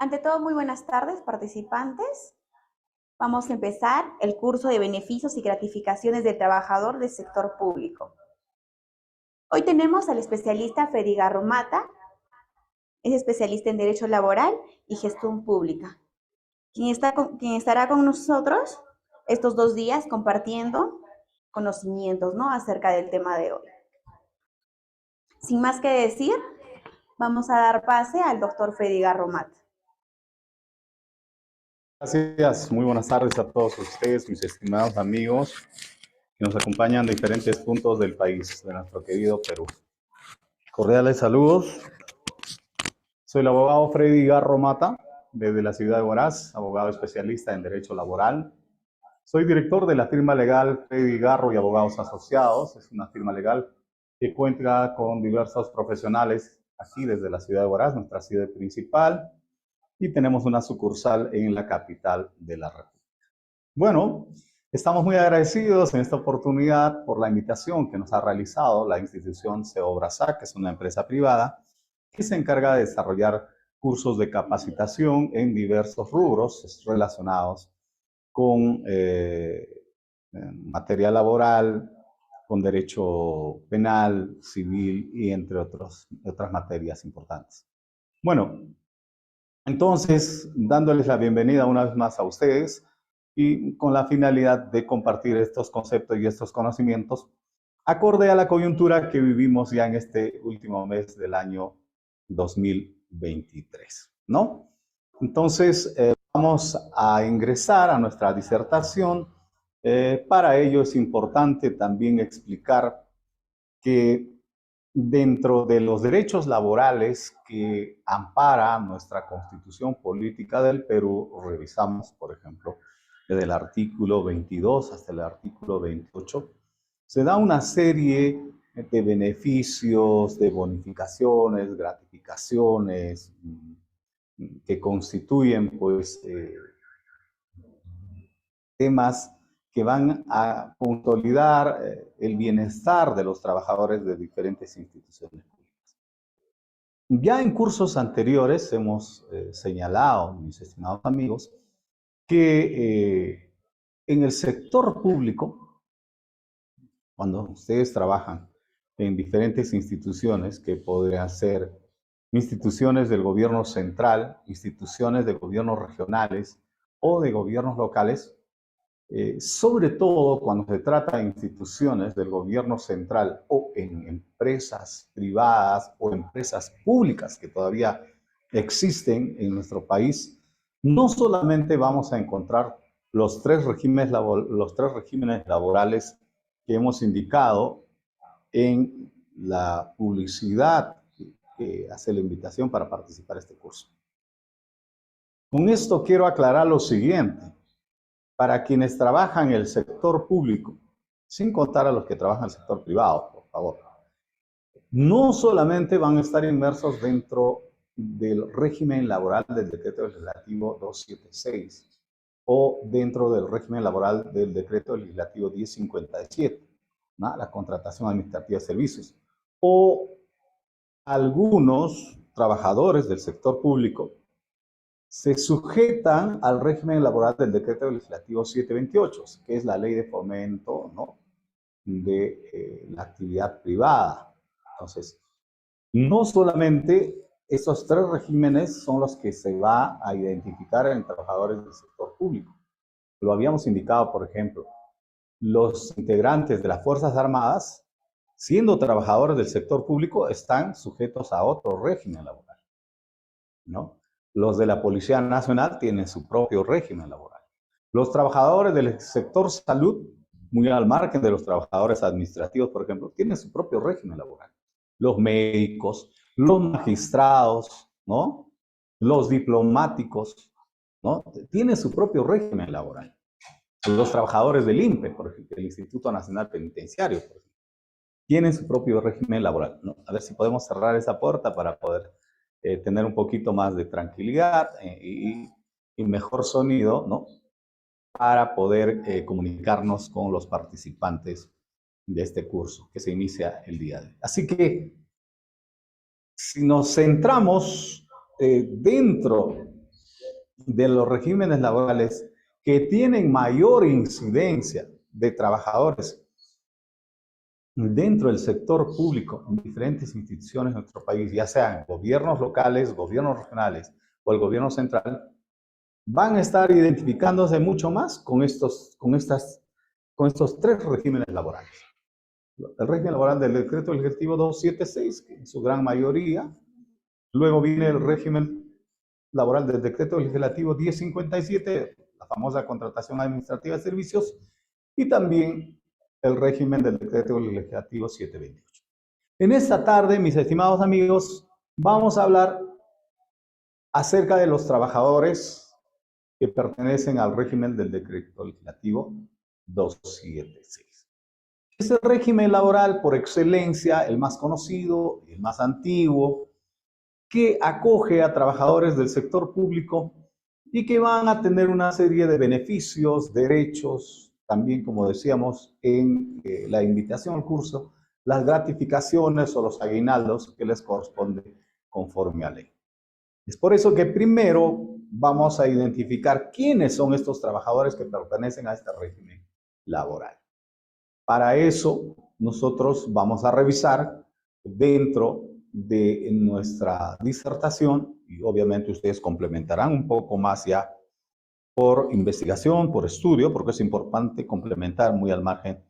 Ante todo, muy buenas tardes, participantes. Vamos a empezar el curso de beneficios y gratificaciones del trabajador del sector público. Hoy tenemos al especialista Freddy Garro Mata, es especialista en Derecho Laboral y Gestión Pública, quien estará con nosotros estos 2 días compartiendo conocimientos, ¿no?, acerca del tema de hoy. Sin más que decir, vamos a dar pase al doctor Freddy Garro Mata. Gracias, muy buenas tardes a todos ustedes, mis estimados amigos que nos acompañan de diferentes puntos del país, de nuestro querido Perú. Cordiales saludos. Soy el abogado Freddy Garro Mata, desde la ciudad de Huaraz, abogado especialista en Derecho Laboral. Soy director de la firma legal Freddy Garro y Abogados Asociados. Es una firma legal que cuenta con diversos profesionales aquí desde la ciudad de Huaraz, nuestra ciudad principal, y tenemos una sucursal en la capital de la República. Bueno, estamos muy agradecidos en esta oportunidad por la invitación que nos ha realizado la institución Ceobrasac, que es una empresa privada que se encarga de desarrollar cursos de capacitación en diversos rubros relacionados con materia laboral, con derecho penal, civil y entre otras materias importantes. Bueno, entonces, dándoles la bienvenida una vez más a ustedes y con la finalidad de compartir estos conceptos y estos conocimientos acorde a la coyuntura que vivimos ya en este último mes del año 2023, ¿no? Entonces, vamos a ingresar a nuestra disertación. Para ello es importante también explicar que dentro de los derechos laborales que ampara nuestra Constitución Política del Perú, revisamos, por ejemplo, desde el artículo 22 hasta el artículo 28, se da una serie de beneficios, de bonificaciones, gratificaciones, que constituyen, pues, temas que van a consolidar el bienestar de los trabajadores de diferentes instituciones públicas. Ya en cursos anteriores hemos señalado, mis estimados amigos, que en el sector público, cuando ustedes trabajan en diferentes instituciones, que podrían ser instituciones del gobierno central, instituciones de gobiernos regionales o de gobiernos locales, sobre todo cuando se trata de instituciones del gobierno central o en empresas privadas o empresas públicas que todavía existen en nuestro país, no solamente vamos a encontrar los tres regímenes laborales que hemos indicado en la publicidad que hace la invitación para participar en este curso. Con esto quiero aclarar lo siguiente. Para quienes trabajan en el sector público, sin contar a los que trabajan en el sector privado, por favor, no solamente van a estar inmersos dentro del régimen laboral del Decreto Legislativo 276 o dentro del régimen laboral del Decreto Legislativo 1057, ¿no?, la contratación administrativa de servicios, o algunos trabajadores del sector público se sujetan al régimen laboral del Decreto Legislativo 728, que es la ley de fomento, ¿no?, de la actividad privada. Entonces, no solamente estos tres regímenes son los que se va a identificar en trabajadores del sector público. Lo habíamos indicado, por ejemplo, los integrantes de las Fuerzas Armadas, siendo trabajadores del sector público, están sujetos a otro régimen laboral, ¿no? Los de la Policía Nacional tienen su propio régimen laboral. Los trabajadores del sector salud, muy al margen de los trabajadores administrativos, por ejemplo, tienen su propio régimen laboral. Los médicos, los magistrados, ¿no?, los diplomáticos, ¿no?, tienen su propio régimen laboral. Los trabajadores del INPE, por ejemplo, el Instituto Nacional Penitenciario, por ejemplo, tienen su propio régimen laboral, ¿no? A ver si podemos cerrar esa puerta para poder tener un poquito más de tranquilidad y mejor sonido, ¿no?, para poder comunicarnos con los participantes de este curso que se inicia el día de hoy. Así que, si nos centramos dentro de los regímenes laborales que tienen mayor incidencia de trabajadores dentro del sector público en diferentes instituciones de nuestro país, ya sean gobiernos locales, gobiernos regionales o el gobierno central, van a estar identificándose mucho más con estos tres regímenes laborales. El régimen laboral del decreto legislativo 276, que en su gran mayoría, luego viene el régimen laboral del decreto legislativo 1057, la famosa contratación administrativa de servicios, y también el régimen del decreto legislativo 728. En esta tarde, mis estimados amigos, vamos a hablar acerca de los trabajadores que pertenecen al régimen del decreto legislativo 276. Es el régimen laboral por excelencia, el más conocido, el más antiguo, que acoge a trabajadores del sector público y que van a tener una serie de beneficios, derechos, también como decíamos en la invitación al curso, las gratificaciones o los aguinaldos que les corresponde conforme a ley. Es por eso que primero vamos a identificar quiénes son estos trabajadores que pertenecen a este régimen laboral. Para eso, nosotros vamos a revisar dentro de nuestra disertación, y obviamente ustedes complementarán un poco más ya por investigación, por estudio, porque es importante complementar muy al margen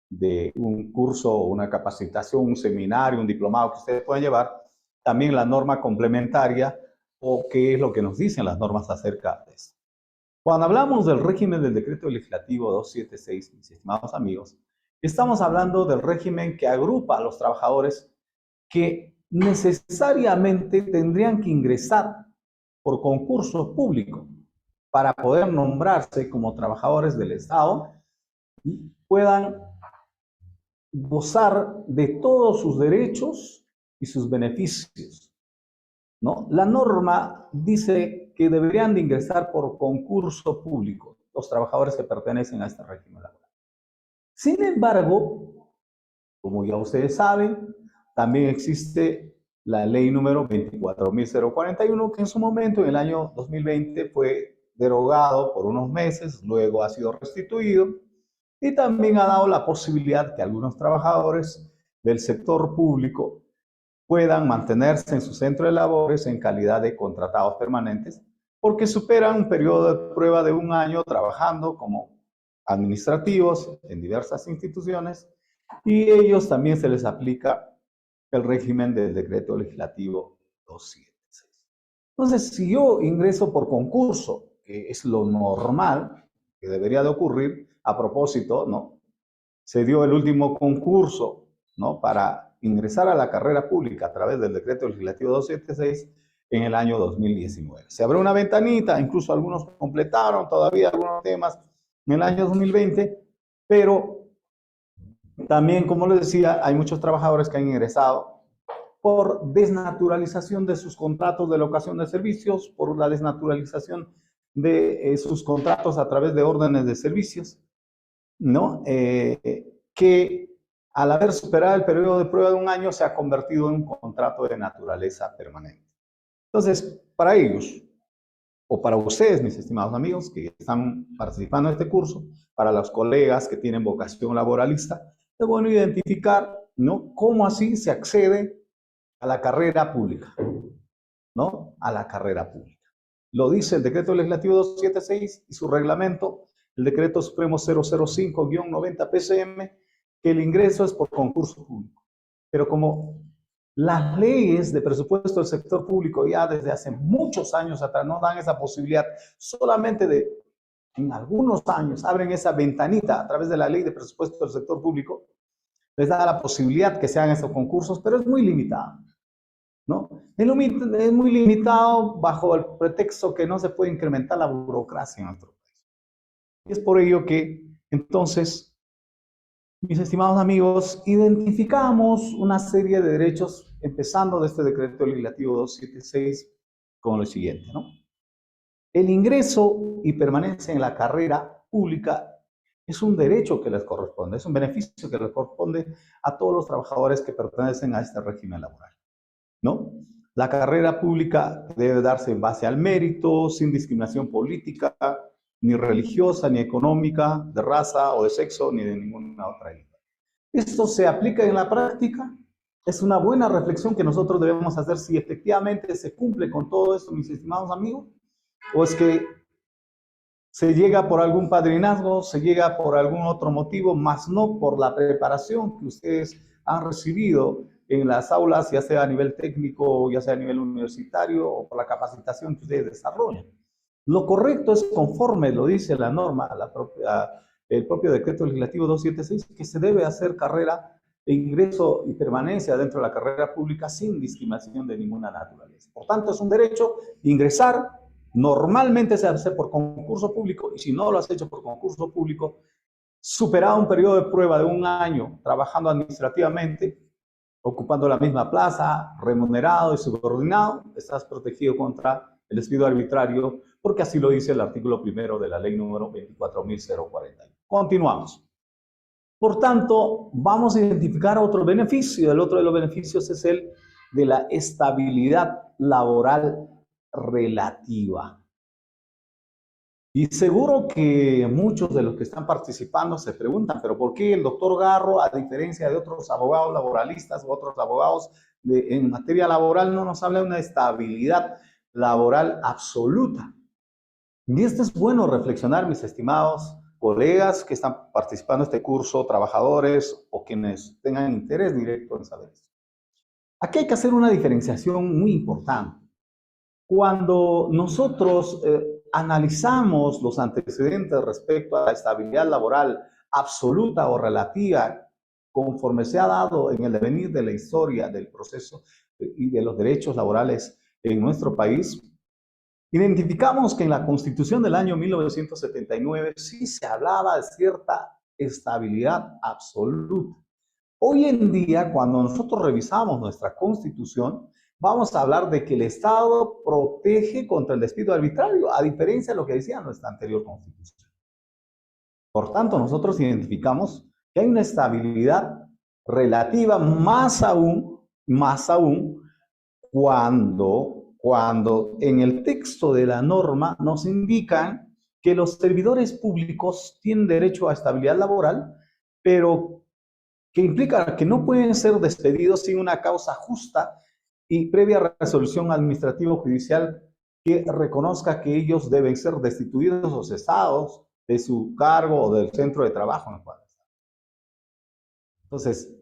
de un curso, una capacitación, un seminario, un diplomado que ustedes pueden llevar, también la norma complementaria o qué es lo que nos dicen las normas acerca de esto. Cuando hablamos del régimen del decreto legislativo 276, mis estimados amigos, estamos hablando del régimen que agrupa a los trabajadores que necesariamente tendrían que ingresar por concurso público para poder nombrarse como trabajadores del Estado y puedan gozar de todos sus derechos y sus beneficios, ¿no? La norma dice que deberían de ingresar por concurso público los trabajadores que pertenecen a este régimen laboral. Sin embargo, como ya ustedes saben, también existe la ley número 24.041, que en su momento, en el año 2020, fue derogado por unos meses, luego ha sido restituido, y también ha dado la posibilidad que algunos trabajadores del sector público puedan mantenerse en su centro de labores en calidad de contratados permanentes, porque superan un periodo de prueba de un año trabajando como administrativos en diversas instituciones, y ellos también se les aplica el régimen del decreto legislativo 276. Entonces, si yo ingreso por concurso, que es lo normal que debería de ocurrir, a propósito, ¿no? Se dio el último concurso, ¿no? Para ingresar a la carrera pública a través del decreto legislativo 276 en el año 2019. Se abrió una ventanita, incluso algunos completaron todavía algunos temas en el año 2020, pero también, como les decía, hay muchos trabajadores que han ingresado por desnaturalización de sus contratos de locación de servicios, por la desnaturalización de sus contratos a través de órdenes de servicios, ¿no? Que al haber superado el periodo de prueba de un año se ha convertido en un contrato de naturaleza permanente. Entonces, para ellos, o para ustedes, mis estimados amigos, que están participando en este curso, para los colegas que tienen vocación laboralista, es bueno identificar, ¿no? Cómo así se accede a la carrera pública, ¿no? A la carrera pública. Lo dice el decreto legislativo 276 y su reglamento, el decreto supremo 005-90 PCM, que el ingreso es por concurso público. Pero como las leyes de presupuesto del sector público ya desde hace muchos años atrás no dan esa posibilidad, solamente en algunos años abren esa ventanita a través de la ley de presupuesto del sector público, les da la posibilidad que se hagan estos concursos, pero es muy limitado, ¿no? Es muy limitado bajo el pretexto que no se puede incrementar la burocracia en nuestro país. Y es por ello que, entonces, mis estimados amigos, identificamos una serie de derechos, empezando de este decreto legislativo 276, con lo siguiente, ¿no? El ingreso y permanencia en la carrera pública es un derecho que les corresponde, es un beneficio que les corresponde a todos los trabajadores que pertenecen a este régimen laboral, ¿no? La carrera pública debe darse en base al mérito, sin discriminación política, ni religiosa, ni económica, de raza o de sexo, ni de ninguna otra índole. ¿Esto se aplica en la práctica? Es una buena reflexión que nosotros debemos hacer si efectivamente se cumple con todo esto, mis estimados amigos, o es que se llega por algún padrinazgo, se llega por algún otro motivo, más no por la preparación que ustedes han recibido en las aulas, ya sea a nivel técnico, ya sea a nivel universitario, o por la capacitación que ustedes desarrollan. Lo correcto es, conforme lo dice la norma, el propio decreto legislativo 276, que se debe hacer carrera de ingreso y permanencia dentro de la carrera pública sin discriminación de ninguna naturaleza. Por tanto, es un derecho ingresar. Normalmente se hace por concurso público, y si no lo has hecho por concurso público, superado un periodo de prueba de 1 año trabajando administrativamente, ocupando la misma plaza, remunerado y subordinado, estás protegido contra el despido arbitrario, porque así lo dice el artículo 1 de la ley número 24.040. Continuamos. Por tanto, vamos a identificar otro beneficio. El otro de los beneficios es el de la estabilidad laboral relativa. Y seguro que muchos de los que están participando se preguntan, pero ¿por qué el doctor Garro, a diferencia de otros abogados laboralistas u otros abogados en materia laboral, no nos habla de una estabilidad laboral absoluta? Y esto es bueno reflexionar, mis estimados colegas que están participando en este curso, trabajadores o quienes tengan interés directo en saber esto. Aquí hay que hacer una diferenciación muy importante. Cuando nosotros analizamos los antecedentes respecto a la estabilidad laboral absoluta o relativa, conforme se ha dado en el devenir de la historia del proceso y de los derechos laborales en nuestro país, identificamos que en la Constitución del año 1979 sí se hablaba de cierta estabilidad absoluta. Hoy en día, cuando nosotros revisamos nuestra Constitución, vamos a hablar de que el Estado protege contra el despido arbitrario, a diferencia de lo que decía nuestra anterior Constitución. Por tanto, nosotros identificamos que hay una estabilidad relativa, más aún cuando en el texto de la norma nos indican que los servidores públicos tienen derecho a estabilidad laboral, pero que implica que no pueden ser despedidos sin una causa justa y previa resolución administrativo-judicial que reconozca que ellos deben ser destituidos o cesados de su cargo o del centro de trabajo en el cual están. Entonces,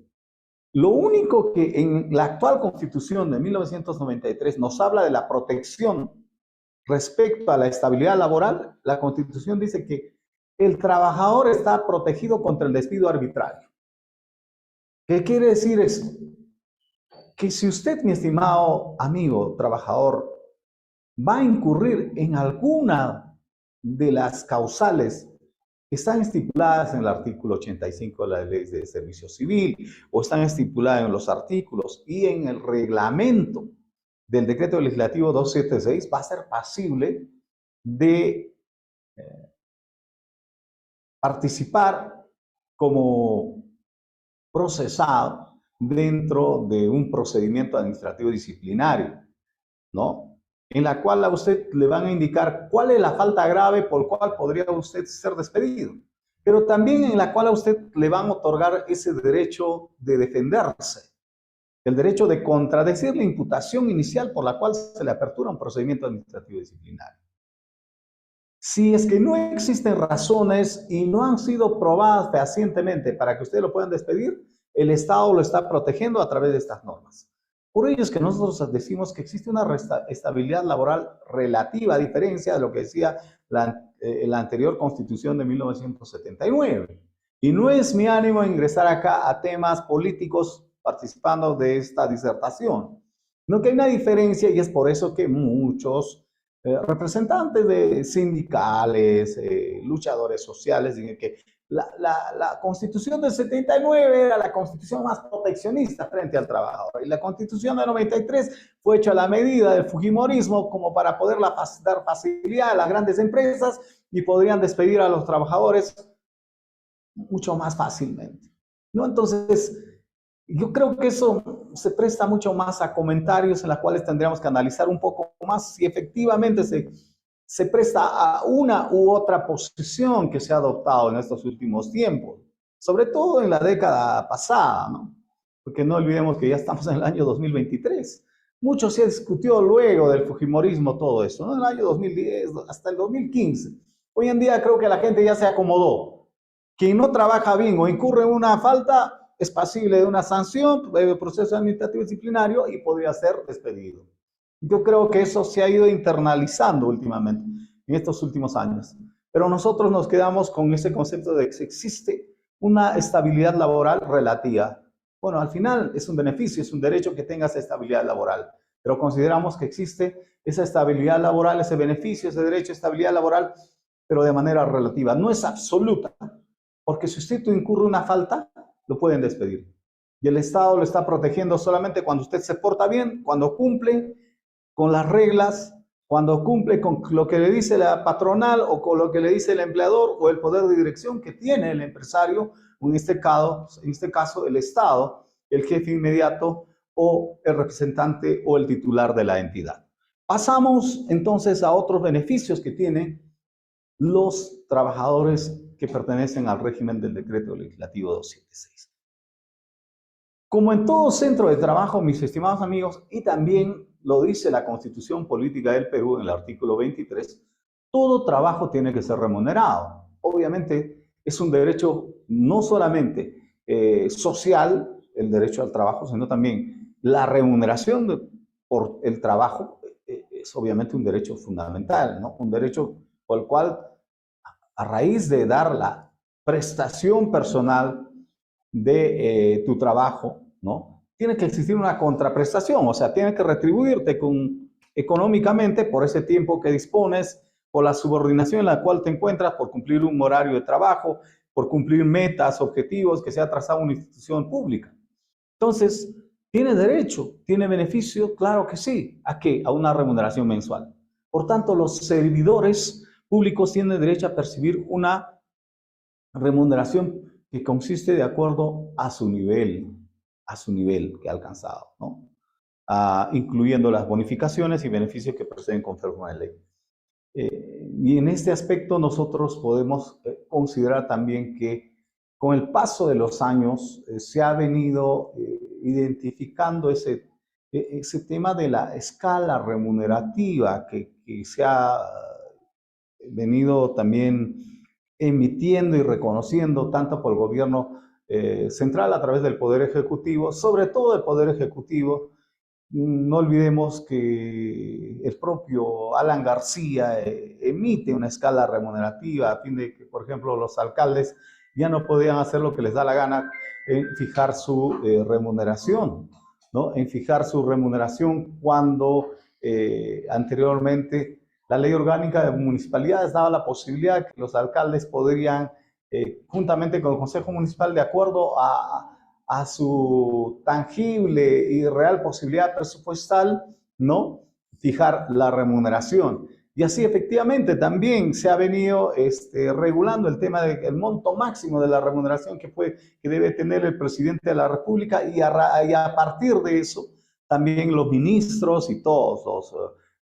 lo único que en la actual Constitución de 1993 nos habla de la protección respecto a la estabilidad laboral, la Constitución dice que el trabajador está protegido contra el despido arbitrario. ¿Qué quiere decir eso? Que si usted, mi estimado amigo trabajador, va a incurrir en alguna de las causales que están estipuladas en el artículo 85 de la Ley de Servicio Civil, o están estipuladas en los artículos y en el reglamento del Decreto Legislativo 276, va a ser pasible de participar como procesado dentro de un procedimiento administrativo disciplinario, ¿no? En la cual a usted le van a indicar cuál es la falta grave por cual podría usted ser despedido, pero también en la cual a usted le van a otorgar ese derecho de defenderse, el derecho de contradecir la imputación inicial por la cual se le apertura un procedimiento administrativo disciplinario. Si es que no existen razones y no han sido probadas fehacientemente para que usted lo puedan despedir, el Estado lo está protegiendo a través de estas normas. Por ello es que nosotros decimos que existe una estabilidad laboral relativa, a diferencia de lo que decía la anterior Constitución de 1979. Y no es mi ánimo ingresar acá a temas políticos participando de esta disertación, sino que hay una diferencia, y es por eso que muchos representantes de sindicales, luchadores sociales, dicen que la Constitución del 79 era la constitución más proteccionista frente al trabajador, y la Constitución del 93 fue hecha a la medida del fujimorismo como para poder dar facilidad a las grandes empresas y podrían despedir a los trabajadores mucho más fácilmente, ¿no? Entonces, Yo creo que eso se presta mucho más a comentarios en los cuales tendríamos que analizar un poco más si efectivamente se presta a una u otra posición que se ha adoptado en estos últimos tiempos, sobre todo en la década pasada, ¿no? Porque no olvidemos que ya estamos en el año 2023. Mucho se discutió luego del fujimorismo todo eso, ¿no? En el año 2010 hasta el 2015. Hoy en día creo que la gente ya se acomodó. Quien no trabaja bien o incurre en una falta es pasible de una sanción, de proceso administrativo disciplinario y podría ser despedido. Yo creo que eso se ha ido internalizando últimamente, en estos últimos años. Pero nosotros nos quedamos con ese concepto de que existe una estabilidad laboral relativa. Bueno, al final es un beneficio, es un derecho que tengas estabilidad laboral, pero consideramos que existe esa estabilidad laboral, ese beneficio, ese derecho a estabilidad laboral, pero de manera relativa. No es absoluta, porque si usted incurre una falta, lo pueden despedir. Y el Estado lo está protegiendo solamente cuando usted se porta bien, cuando cumple con las reglas, cuando cumple con lo que le dice la patronal o con lo que le dice el empleador o el poder de dirección que tiene el empresario, en este caso el Estado, el jefe inmediato o el representante o el titular de la entidad. Pasamos entonces a otros beneficios que tienen los trabajadores que pertenecen al régimen del decreto legislativo 276. Como en todo centro de trabajo, mis estimados amigos, y también lo dice la Constitución Política del Perú en el artículo 23, todo trabajo tiene que ser remunerado. Obviamente es un derecho no solamente social, el derecho al trabajo, sino también la remuneración por el trabajo es obviamente un derecho fundamental, ¿no? Un derecho por el cual, a raíz de dar la prestación personal de tu trabajo, ¿no? Tiene que existir una contraprestación, o sea, tiene que retribuirte económicamente por ese tiempo que dispones, por la subordinación en la cual te encuentras, por cumplir un horario de trabajo, por cumplir metas, objetivos que se ha trazado una institución pública. Entonces, ¿tiene derecho? ¿Tiene beneficio? Claro que sí. ¿A qué? A una remuneración mensual. Por tanto, los servidores públicos tienen derecho a percibir una remuneración que consiste de acuerdo a su nivel que ha alcanzado, ¿no? Incluyendo las bonificaciones y beneficios que proceden conforme a la ley. Y en este aspecto nosotros podemos considerar también que con el paso de los años se ha venido identificando ese tema de la escala remunerativa que se ha venido también emitiendo y reconociendo tanto por el gobierno central a través del Poder Ejecutivo, sobre todo el Poder Ejecutivo. No olvidemos que el propio Alan García emite una escala remunerativa a fin de que, por ejemplo, los alcaldes ya no podían hacer lo que les da la gana en fijar su remuneración, ¿no? En fijar su remuneración cuando anteriormente la ley orgánica de municipalidades daba la posibilidad que los alcaldes podrían, juntamente con el Consejo Municipal, de acuerdo a su tangible y real posibilidad presupuestal, ¿no? Fijar la remuneración. Y así efectivamente también se ha venido regulando el tema del monto máximo de la remuneración que debe tener el presidente de la República y a partir de eso también los ministros y todos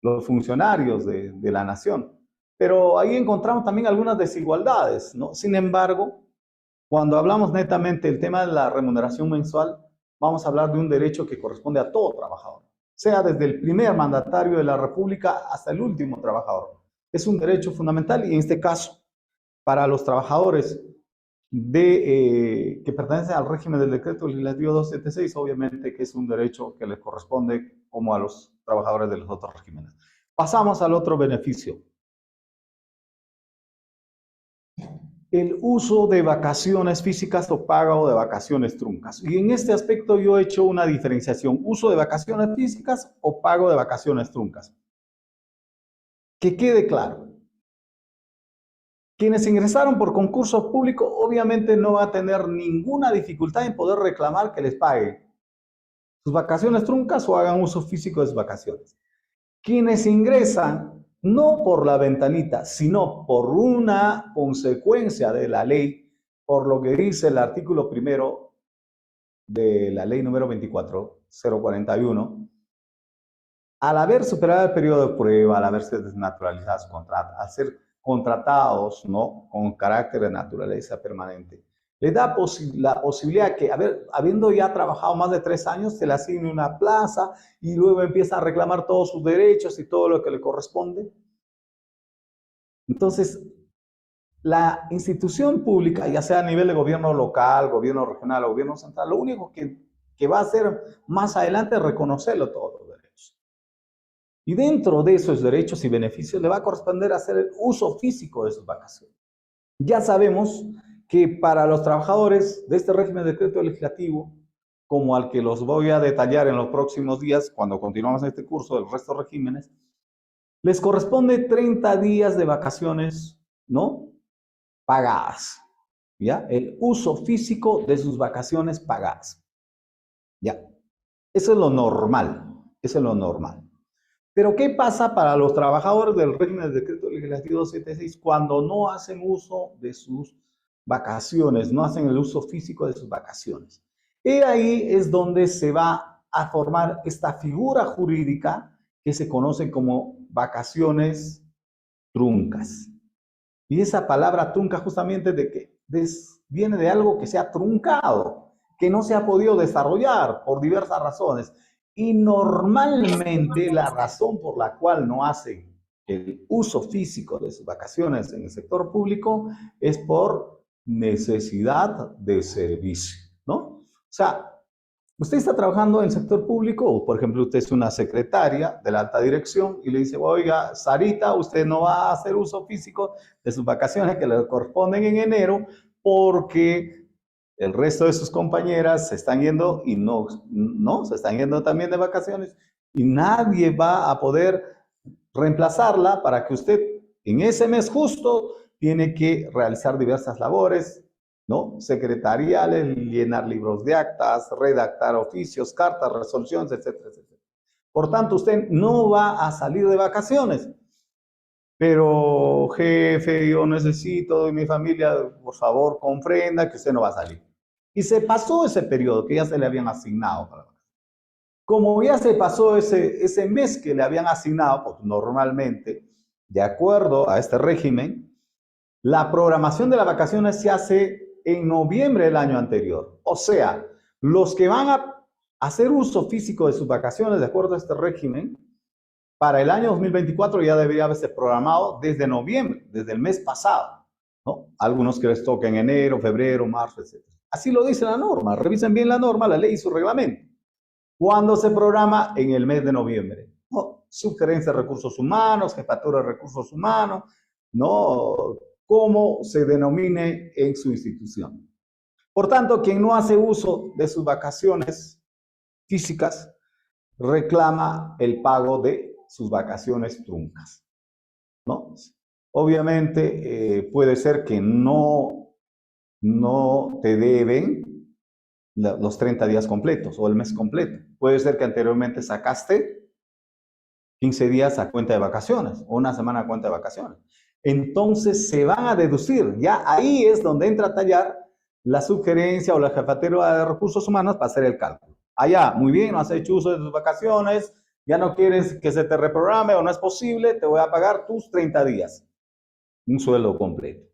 los funcionarios de la nación. Pero ahí encontramos también algunas desigualdades, ¿no? Sin embargo, cuando hablamos netamente del tema de la remuneración mensual, vamos a hablar de un derecho que corresponde a todo trabajador, sea desde el primer mandatario de la República hasta el último trabajador. Es un derecho fundamental y en este caso, para los trabajadores que pertenecen al régimen del decreto legislativo 276, obviamente que es un derecho que les corresponde como a los trabajadores de los otros regímenes. Pasamos al otro beneficio. El uso de vacaciones físicas o pago de vacaciones truncas. Y en este aspecto yo he hecho una diferenciación, uso de vacaciones físicas o pago de vacaciones truncas. Que quede claro. Quienes ingresaron por concurso público obviamente no van a tener ninguna dificultad en poder reclamar que les pague sus vacaciones truncas o hagan uso físico de sus vacaciones. Quienes ingresan no por la ventanita, sino por una consecuencia de la ley, por lo que dice el artículo 1 de la ley número 24041, al haber superado el periodo de prueba, al haberse desnaturalizado su contrato, al ser contratados, ¿no?, con carácter de naturaleza permanente, le da la posibilidad que, habiendo ya trabajado más de 3 años, se le asigne una plaza y luego empieza a reclamar todos sus derechos y todo lo que le corresponde. Entonces, la institución pública, ya sea a nivel de gobierno local, gobierno regional o gobierno central, lo único que va a hacer más adelante es reconocerlo todos los derechos. Y dentro de esos derechos y beneficios le va a corresponder hacer el uso físico de sus vacaciones. Ya sabemos que para los trabajadores de este régimen de decreto legislativo, como al que los voy a detallar en los próximos días, cuando continuamos este curso del resto de regímenes, les corresponde 30 días de vacaciones, ¿no?, pagadas, ¿ya? El uso físico de sus vacaciones pagadas, ¿ya? Eso es lo normal, eso es lo normal. Pero ¿qué pasa para los trabajadores del régimen del decreto legislativo 276 cuando no hacen uso de sus vacaciones, no hacen el uso físico de sus vacaciones? Y ahí es donde se va a formar esta figura jurídica que se conoce como vacaciones truncas. Y esa palabra trunca justamente viene de algo que se ha truncado, que no se ha podido desarrollar por diversas razones. Y normalmente la razón por la cual no hacen el uso físico de sus vacaciones en el sector público es por necesidad de servicio, ¿no? O sea, usted está trabajando en el sector público, o por ejemplo, usted es una secretaria de la alta dirección y le dice, oiga, Sarita, usted no va a hacer uso físico de sus vacaciones que le corresponden en enero porque el resto de sus compañeras se están yendo y no, se están yendo también de vacaciones y nadie va a poder reemplazarla para que usted en ese mes justo tiene que realizar diversas labores, ¿no?, secretariales, llenar libros de actas, redactar oficios, cartas, resoluciones, etcétera, etcétera. Por tanto, usted no va a salir de vacaciones. Pero, jefe, yo necesito de mi familia, por favor, comprenda que usted no va a salir. Y se pasó ese periodo que ya se le habían asignado. Como ya se pasó ese mes que le habían asignado, pues normalmente, de acuerdo a este régimen, la programación de las vacaciones se hace en noviembre del año anterior. O sea, los que van a hacer uso físico de sus vacaciones, de acuerdo a este régimen, para el año 2024 ya debería haberse programado desde noviembre, desde el mes pasado, ¿no? Algunos que les toca en enero, febrero, marzo, etc. Así lo dice la norma. Revisen bien la norma, la ley y su reglamento. ¿Cuándo se programa? En el mes de noviembre. ¿No? Subgerencia de Recursos Humanos, Jefatura de Recursos Humanos, ¿no?, como se denomine en su institución. Por tanto, quien no hace uso de sus vacaciones físicas reclama el pago de sus vacaciones truncas, ¿no? Obviamente puede ser que no te deben los 30 días completos o el mes completo. Puede ser que anteriormente sacaste 15 días a cuenta de vacaciones o una semana a cuenta de vacaciones. Entonces se van a deducir. Ya ahí es donde entra a tallar la sugerencia o la jefatura de recursos humanos para hacer el cálculo. Allá, muy bien, no has hecho uso de tus vacaciones, ya no quieres que se te reprograme o no es posible, te voy a pagar tus 30 días. Un sueldo completo.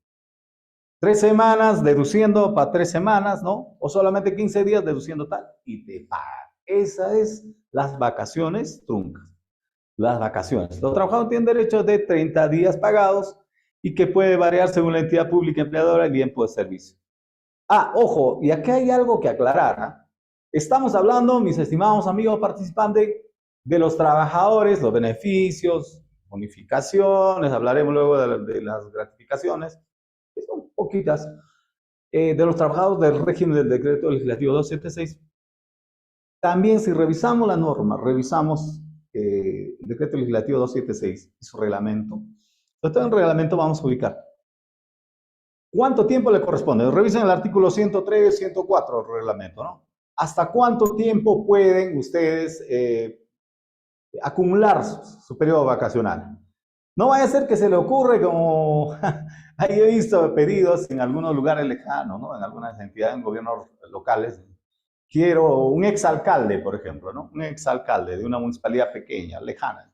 3 semanas deduciendo para 3 semanas, ¿no? O solamente 15 días deduciendo tal y te pagan. Esas es las vacaciones truncas. Las vacaciones. Los trabajadores tienen derecho de 30 días pagados y que puede variar según la entidad pública empleadora y tiempo de servicio. Ah, ojo, y aquí hay algo que aclarar, ¿eh? Estamos hablando, mis estimados amigos participantes, de los trabajadores, los beneficios, bonificaciones, hablaremos luego de las gratificaciones, que son poquitas, de los trabajadores del régimen del decreto legislativo 276. También si revisamos la norma, revisamos el decreto legislativo 276 y su reglamento. Entonces, en el reglamento vamos a ubicar ¿cuánto tiempo le corresponde? Revisen el artículo 103, 104 del reglamento, ¿no? ¿Hasta cuánto tiempo pueden ustedes acumular su periodo vacacional? No vaya a ser que se le ocurre como ahí he visto pedidos en algunos lugares lejanos, ¿no?, en algunas entidades, en gobiernos locales, quiero un exalcalde, por ejemplo, ¿no? Un exalcalde de una municipalidad pequeña, lejana.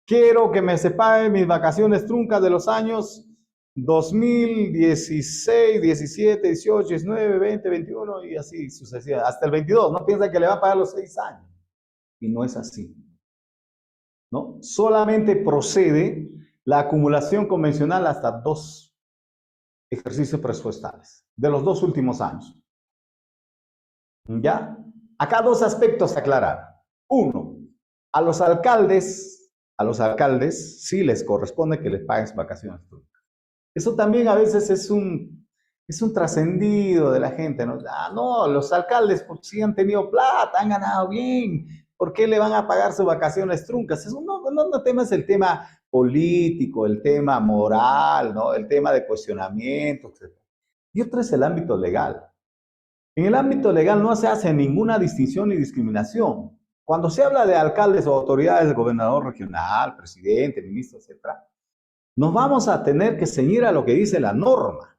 Quiero que me se paguen mis vacaciones truncas de los años 2016, 17, 18, 19, 20, 21 y así sucesivamente, hasta el 22. No piensa que le va a pagar los 6 años. Y no es así, ¿no? Solamente procede la acumulación convencional hasta 2 ejercicios presupuestales de los 2 últimos años. ¿Ya? Acá 2 aspectos a aclarar. Uno, a los alcaldes sí les corresponde que les paguen sus vacaciones. Eso también a veces es un trascendido de la gente, ¿no? Ah, no, los alcaldes porque sí han tenido plata, han ganado bien, ¿por qué le van a pagar sus vacaciones truncas? Eso no tema es el tema político, el tema moral, ¿no? El tema de cuestionamiento, etc. Y otro es el ámbito legal. En el ámbito legal no se hace ninguna distinción ni discriminación. Cuando se habla de alcaldes o autoridades, gobernador regional, presidente, ministro, etc., nos vamos a tener que ceñir a lo que dice la norma.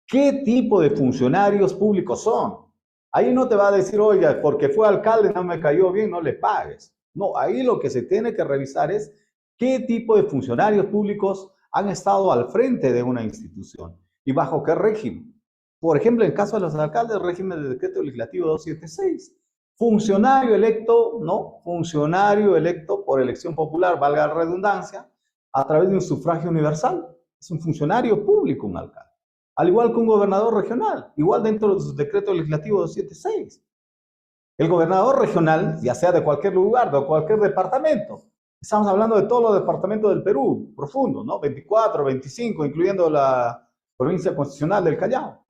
¿Qué tipo de funcionarios públicos son? Ahí no te va a decir, oiga, porque fue alcalde, no me cayó bien, no le pagues. No, ahí lo que se tiene que revisar es qué tipo de funcionarios públicos han estado al frente de una institución y bajo qué régimen. Por ejemplo, en caso de los alcaldes, régimen de decreto legislativo 276. Funcionario electo, ¿no? Funcionario electo por elección popular, valga la redundancia, a través de un sufragio universal. Es un funcionario público, un alcalde. Al igual que un gobernador regional, igual dentro de su decreto legislativo 276. El gobernador regional, ya sea de cualquier lugar, de cualquier departamento, estamos hablando de todos los departamentos del Perú, profundo, ¿no? 24, 25, incluyendo la provincia constitucional del Callao.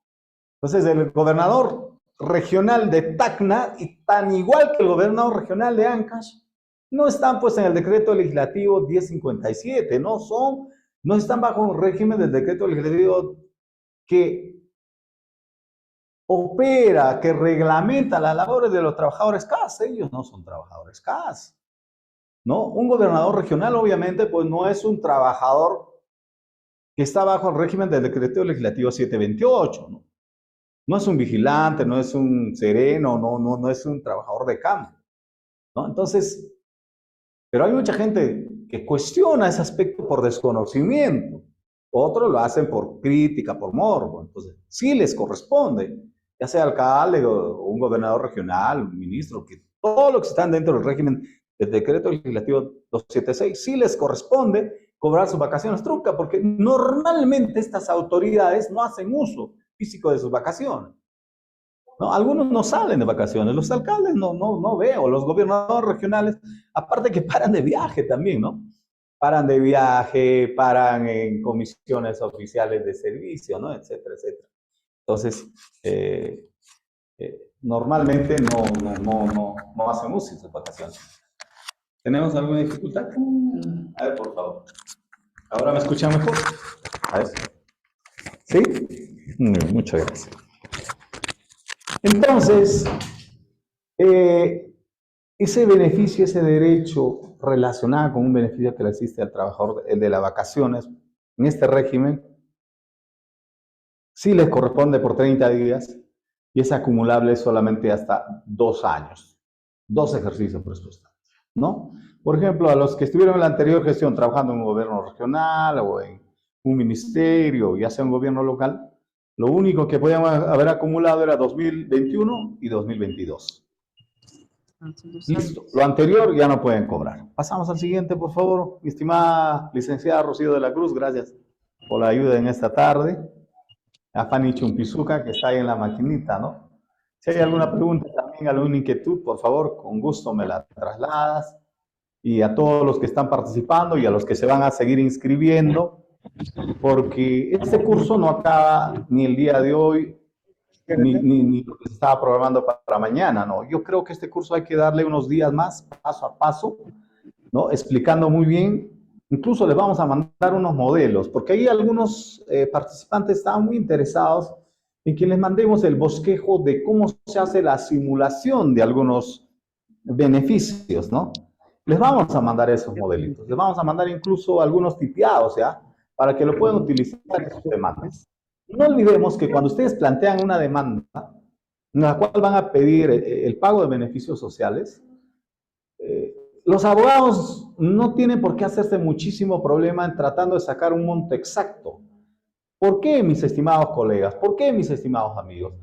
Entonces, el gobernador regional de Tacna, y tan igual que el gobernador regional de Ancash, no están pues en el decreto legislativo 1057, no están bajo un régimen del decreto legislativo que opera, que reglamenta las labores de los trabajadores CAS. Ellos no son trabajadores CAS, ¿no? Un gobernador regional obviamente pues no es un trabajador que está bajo el régimen del decreto legislativo 728, ¿no? No es un vigilante, no es un sereno, no es un trabajador de campo, ¿no? Entonces, pero hay mucha gente que cuestiona ese aspecto por desconocimiento. Otros lo hacen por crítica, por morbo. Entonces, sí les corresponde, ya sea alcalde o un gobernador regional, un ministro, que todos los que están dentro del régimen del decreto legislativo 276, sí les corresponde cobrar sus vacaciones truncas, porque normalmente estas autoridades no hacen uso físico de sus vacaciones, ¿no? Algunos no salen de vacaciones, los alcaldes no veo, los gobernadores regionales, aparte que paran de viaje también, ¿no? Paran de viaje, paran en comisiones oficiales de servicio, ¿no? Etcétera, etcétera. Entonces, normalmente no hacen uso de sus vacaciones. ¿Tenemos alguna dificultad? A ver, por favor. ¿Ahora me escuchan mejor? A ver. ¿Sí? Muchas gracias. Entonces, ese beneficio, ese derecho relacionado con un beneficio que le asiste al trabajador, el de las vacaciones, en este régimen, sí les corresponde por 30 días y es acumulable solamente hasta 2 años, 2 ejercicios presupuestarios, ¿no? Por ejemplo, a los que estuvieron en la anterior gestión trabajando en un gobierno regional o en un ministerio, ya sea un gobierno local, lo único que podían haber acumulado era 2021 y 2022. Listo. Lo anterior ya no pueden cobrar. Pasamos al siguiente, por favor. Mi estimada licenciada Rocío de la Cruz, gracias por la ayuda en esta tarde. A Fanny Chumpizuca, que está ahí en la maquinita, ¿no? Si hay alguna pregunta también, alguna inquietud, por favor, con gusto me la trasladas. Y a todos los que están participando y a los que se van a seguir inscribiendo, porque este curso no acaba ni el día de hoy, ni lo que se estaba programando para mañana, ¿no? Yo creo que este curso hay que darle unos días más, paso a paso, ¿no? Explicando muy bien. Incluso les vamos a mandar unos modelos, porque ahí algunos participantes estaban muy interesados en que les mandemos el bosquejo de cómo se hace la simulación de algunos beneficios, ¿no? Les vamos a mandar esos modelitos, les vamos a mandar incluso algunos tipeados, ¿ya? Para que lo puedan utilizar en sus demandas. No olvidemos que cuando ustedes plantean una demanda, en la cual van a pedir el pago de beneficios sociales. Los abogados no tienen por qué hacerse muchísimo problema en tratando de sacar un monto exacto. ¿Por qué, mis estimados colegas? ¿Por qué, mis estimados amigos?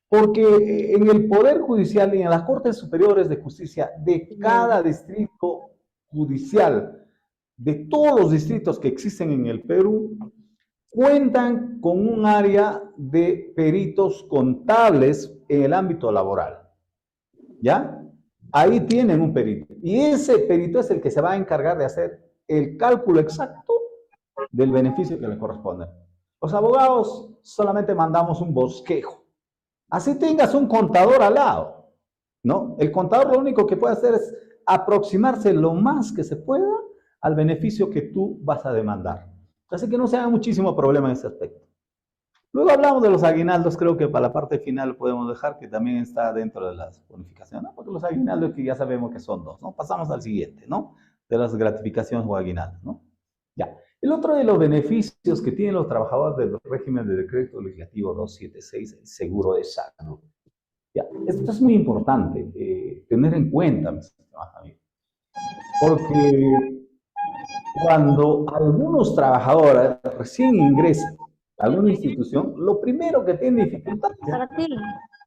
Porque en el Poder Judicial y en las Cortes Superiores de Justicia de cada distrito judicial, de todos los distritos que existen en el Perú, cuentan con un área de peritos contables en el ámbito laboral. ¿Ya? Ahí tienen un perito. Y ese perito es el que se va a encargar de hacer el cálculo exacto del beneficio que le corresponde. Los abogados solamente mandamos un bosquejo. Así tengas un contador al lado, ¿no? El contador lo único que puede hacer es aproximarse lo más que se pueda al beneficio que tú vas a demandar. Así que no se haga muchísimo problema en ese aspecto. Luego hablamos de los aguinaldos, creo que para la parte final podemos dejar que también está dentro de las bonificaciones, ¿no? Porque los aguinaldos que ya sabemos que son dos, ¿no? Pasamos al siguiente, ¿no? De las gratificaciones o aguinaldos, ¿no? Ya. El otro de los beneficios que tienen los trabajadores del régimen de decreto legislativo 276, el seguro de salud. Ya. Esto es muy importante tener en cuenta, mis estimados amigos, porque cuando algunos trabajadores recién ingresan a alguna institución, lo primero que tienen dificultad es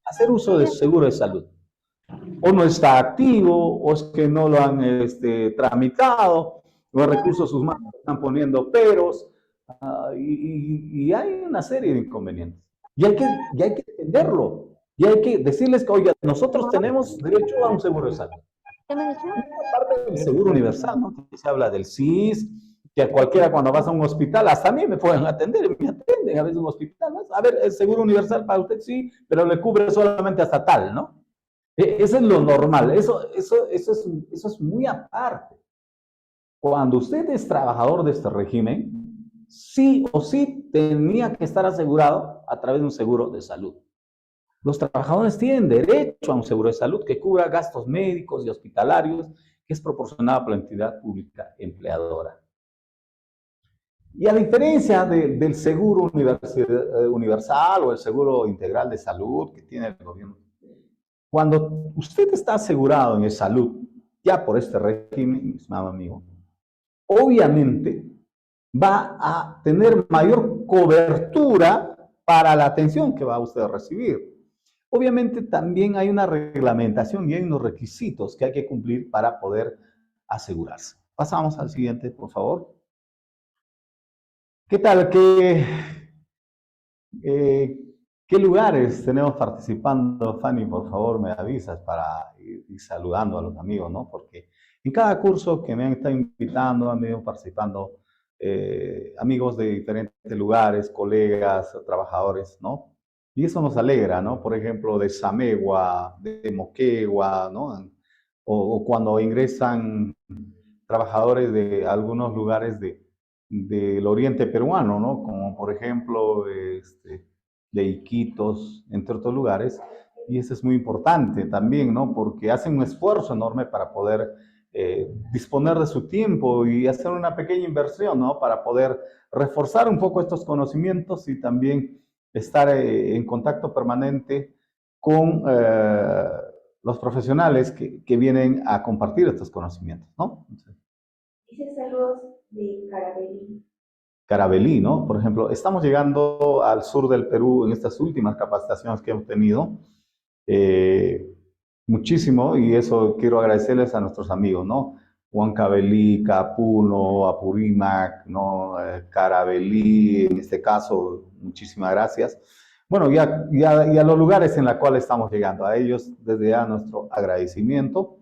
hacer uso de su seguro de salud. O no está activo, o es que no lo han tramitado, los recursos humanos están poniendo peros, y hay una serie de inconvenientes. Y hay que entenderlo, y hay que decirles que, oye, nosotros tenemos derecho a un seguro de salud. Aparte del seguro universal, ¿no? Que se habla del SIS, que a cualquiera cuando vas a un hospital, hasta a mí me pueden atender, me atienden a veces en un hospital, ¿no? A ver, el seguro universal para usted sí, pero le cubre solamente hasta tal, ¿no? Eso es lo normal, eso es muy aparte. Cuando usted es trabajador de este régimen, sí o sí tenía que estar asegurado a través de un seguro de salud. Los trabajadores tienen derecho a un seguro de salud que cubra gastos médicos y hospitalarios, que es proporcionado por la entidad pública empleadora. Y a diferencia del seguro universal o el seguro integral de salud que tiene el gobierno, cuando usted está asegurado en salud, ya por este régimen, mi estimado amigo, obviamente va a tener mayor cobertura para la atención que va usted a recibir. Obviamente también hay una reglamentación y hay unos requisitos que hay que cumplir para poder asegurarse. Pasamos al siguiente, por favor. ¿Qué tal? ¿Qué lugares tenemos participando? Fanny, por favor, me avisas para ir saludando a los amigos, ¿no? Porque en cada curso que me han estado invitando, han venido participando amigos de diferentes lugares, colegas, trabajadores, ¿no? Y eso nos alegra, ¿no? Por ejemplo, de Samegua, de Moquegua, ¿no? O cuando ingresan trabajadores de algunos lugares del oriente peruano, ¿no? Como por ejemplo de Iquitos, entre otros lugares. Y eso es muy importante también, ¿no? Porque hacen un esfuerzo enorme para poder disponer de su tiempo y hacer una pequeña inversión, ¿no? Para poder reforzar un poco estos conocimientos y también estar en contacto permanente con los profesionales que vienen a compartir estos conocimientos, ¿no? Dice saludos de Carabelí. Carabelí, ¿no? Por ejemplo, estamos llegando al sur del Perú en estas últimas capacitaciones que hemos tenido. Muchísimo, y eso quiero agradecerles a nuestros amigos, ¿no? Huancavelica, Capuno, Apurímac, ¿no? Carabelí, en este caso, muchísimas gracias. Bueno, y a los lugares en los cuales estamos llegando, a ellos desde ya nuestro agradecimiento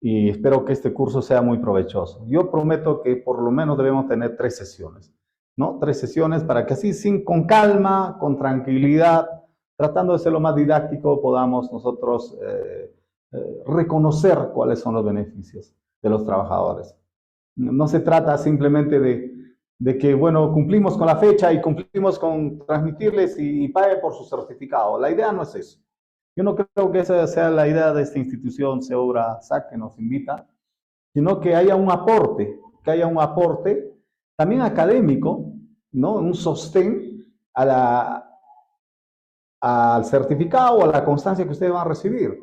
y espero que este curso sea muy provechoso. Yo prometo que por lo menos debemos tener 3 sesiones, ¿no? 3 sesiones para que así, con calma, con tranquilidad, tratando de ser lo más didáctico, podamos nosotros reconocer cuáles son los beneficios de los trabajadores. No se trata simplemente de que, bueno, cumplimos con la fecha y cumplimos con transmitirles y pague por su certificado. La idea no es eso. Yo no creo que esa sea la idea de esta institución, Seobra SAC, que nos invita, sino que haya un aporte también académico, ¿no? Un sostén a al certificado o a la constancia que ustedes van a recibir.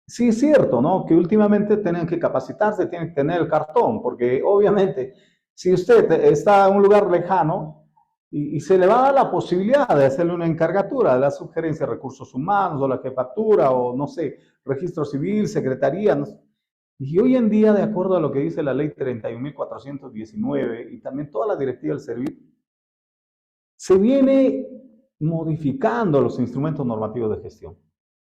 Sí es cierto, ¿no? Que últimamente tienen que capacitarse, tienen que tener el cartón, porque obviamente si usted está en un lugar lejano y se le va a dar la posibilidad de hacerle una encargatura de la sugerencia de recursos humanos o la jefatura o no sé, registro civil, secretaría, no sé. Y hoy en día, de acuerdo a lo que dice la ley 31.419 y también toda la directiva del servicio, se viene modificando los instrumentos normativos de gestión.